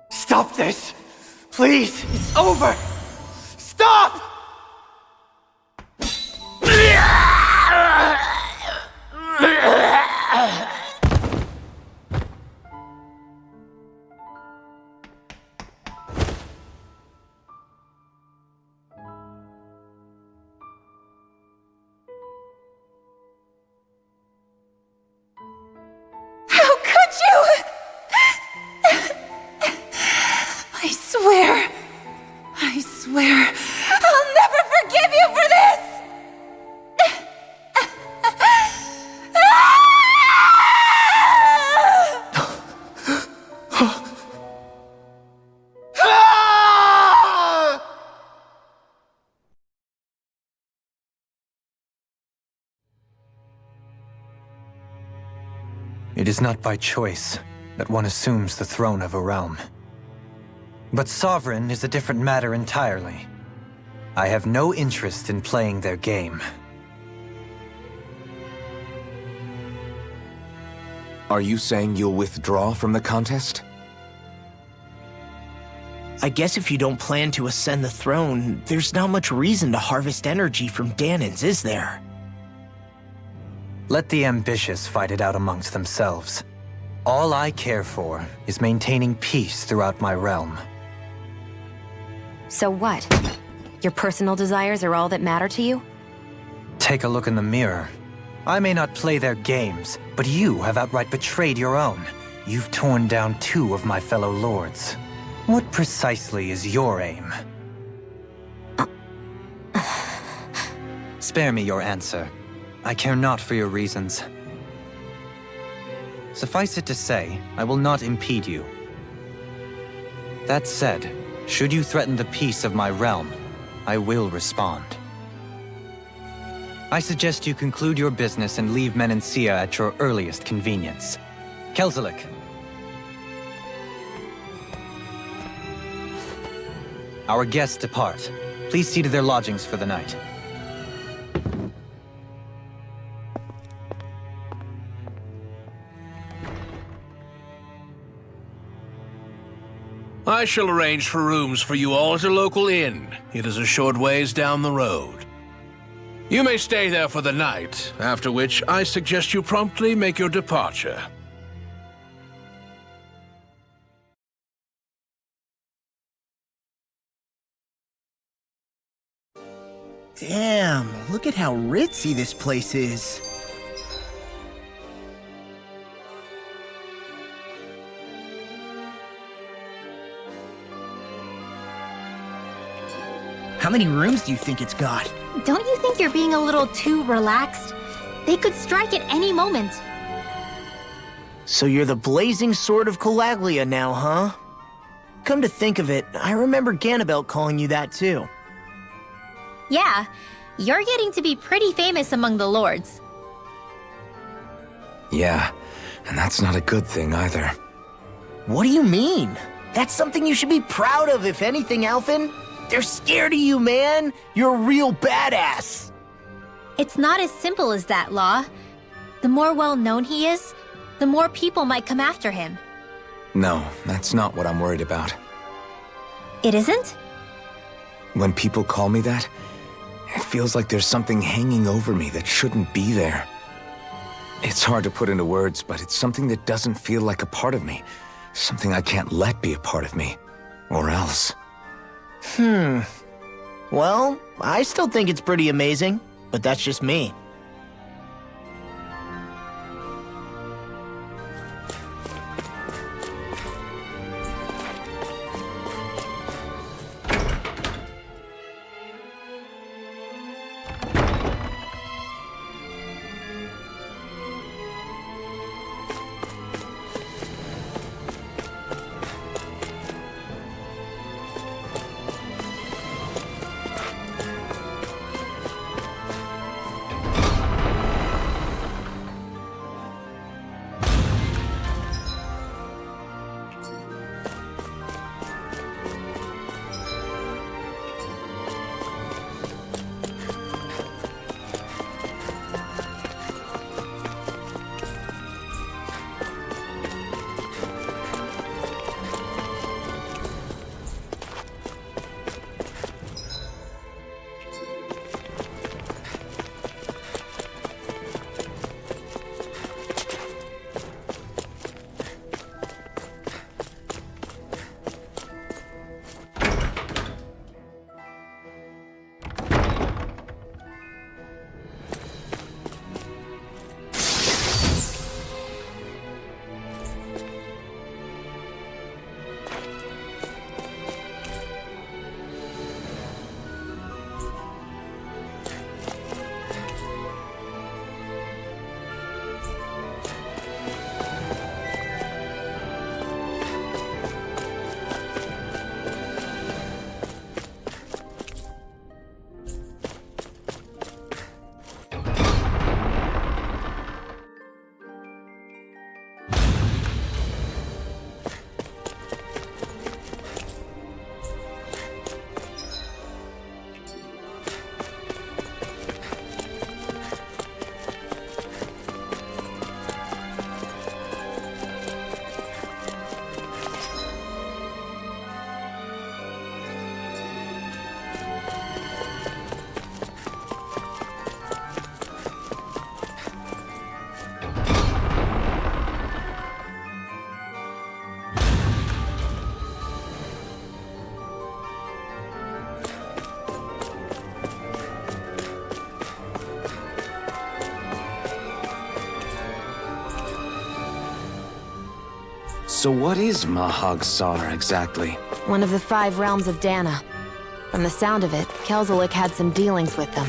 Stop this! Please! It's over! Stop! How could you? I swear, I'll never forgive you for this! It is not by choice that one assumes the throne of a realm. But sovereign is a different matter entirely. I have no interest in playing their game. Are you saying you'll withdraw from the contest? I guess if you don't plan to ascend the throne, there's not much reason to harvest energy from Dahnans, is there? Let the ambitious fight it out amongst themselves. All I care for is maintaining peace throughout my realm. So what? Your personal desires are all that matter to you? Take a look in the mirror. I may not play their games, but you have outright betrayed your own. You've torn down 2 of my fellow lords. What precisely is your aim? Spare me your answer. I care not for your reasons. Suffice it to say, I will not impede you. That said, should you threaten the peace of my realm, I will respond. I suggest you conclude your business and leave Menancia at your earliest convenience. Kelzelik. Our guests depart. Please see to their lodgings for the night. I shall arrange for rooms for you all at a local inn. It is a short ways down the road. You may stay there for the night, after which I suggest you promptly make your departure. Damn, look at how ritzy this place is. How many rooms do you think it's got? Don't you think you're being a little too relaxed? They could strike at any moment. So you're the blazing sword of Calaglia now, huh? Come to think of it, I remember Ganabelt calling you that too. Yeah, you're getting to be pretty famous among the lords. Yeah, and that's not a good thing either. What do you mean? That's something you should be proud of, if anything, Alphen. They're scared of you, man. You're a real badass. It's not as simple as that, Law. The more well-known he is, the more people might come after him. No, that's not what I'm worried about. It isn't? When people call me that, it feels like there's something hanging over me that shouldn't be there. It's hard to put into words, but it's something that doesn't feel like a part of me. Something I can't let be a part of me. Or else. Well, I still think it's pretty amazing, but that's just me. So what is Mahag Saar exactly? One of the 5 realms of Dana. From the sound of it, Kelzelik had some dealings with them.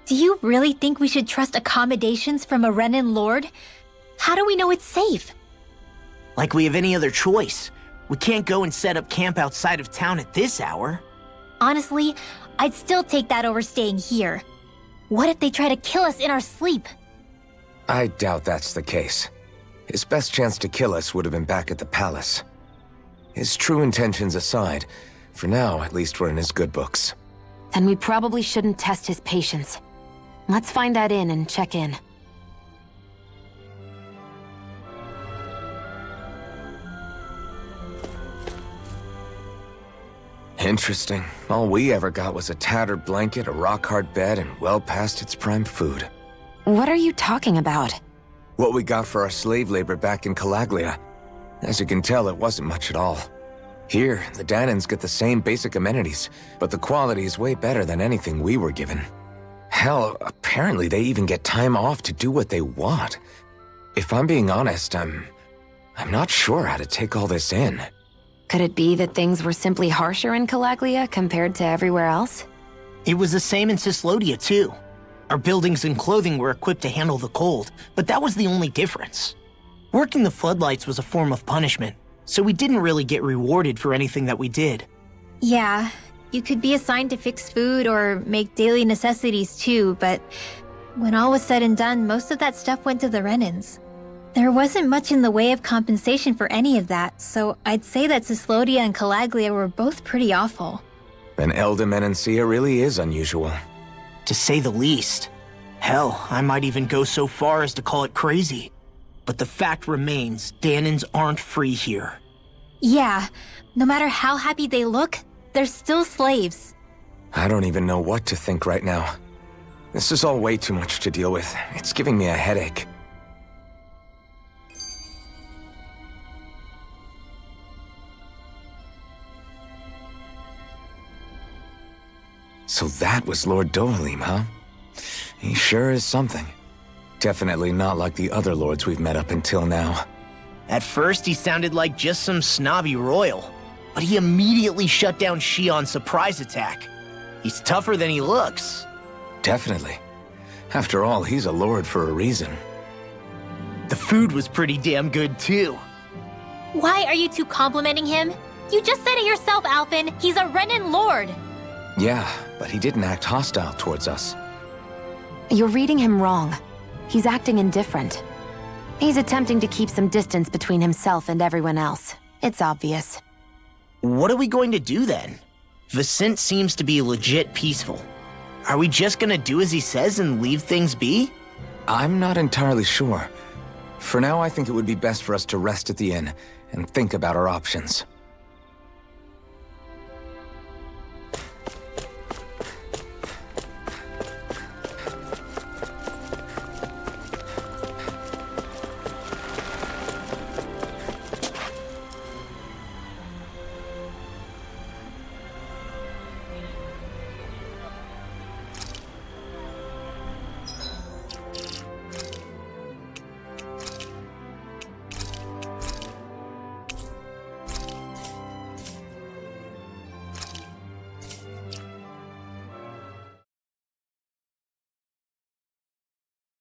Do you really think we should trust accommodations from a Renan Lord? How do we know it's safe? Like we have any other choice. We can't go and set up camp outside of town at this hour. Honestly, I'd still take that over staying here. What if they try to kill us in our sleep? I doubt that's the case. His best chance to kill us would have been back at the palace. His true intentions aside, for now, at least we're in his good books. Then we probably shouldn't test his patience. Let's find that inn and check in. Interesting. All we ever got was a tattered blanket, a rock-hard bed, and well past its prime food. What are you talking about? What we got for our slave labor back in Calaglia. As you can tell, it wasn't much at all. Here, the Danans get the same basic amenities, but the quality is way better than anything we were given. Hell, apparently they even get time off to do what they want. If I'm being honest, I'm not sure how to take all this in. Could it be that things were simply harsher in Calaglia compared to everywhere else? It was the same in Cyslodia, too. Our buildings and clothing were equipped to handle the cold, but that was the only difference. Working the floodlights was a form of punishment, so we didn't really get rewarded for anything that we did. Yeah, you could be assigned to fix food or make daily necessities too, but when all was said and done, most of that stuff went to the Renans. There wasn't much in the way of compensation for any of that, so I'd say that Cyslodia and Calaglia were both pretty awful. Then Elde Menancia really is unusual. To say the least. Hell, I might even go so far as to call it crazy. But the fact remains, Danans aren't free here. Yeah, no matter how happy they look, they're still slaves. I don't even know what to think right now. This is all way too much to deal with. It's giving me a headache. So that was Lord Dohalim, huh? He sure is something. Definitely not like the other lords we've met up until now. At first, he sounded like just some snobby royal, but he immediately shut down Shion's surprise attack. He's tougher than he looks. Definitely. After all, he's a lord for a reason. The food was pretty damn good, too. Why are you two complimenting him? You just said it yourself, Alphen. He's a Renan Lord. Yeah, but he didn't act hostile towards us. You're reading him wrong. He's acting indifferent. He's attempting to keep some distance between himself and everyone else. It's obvious. What are we going to do then? Vicent seems to be legit peaceful. Are we just gonna do as he says and leave things be? I'm not entirely sure. For now, I think it would be best for us to rest at the inn and think about our options.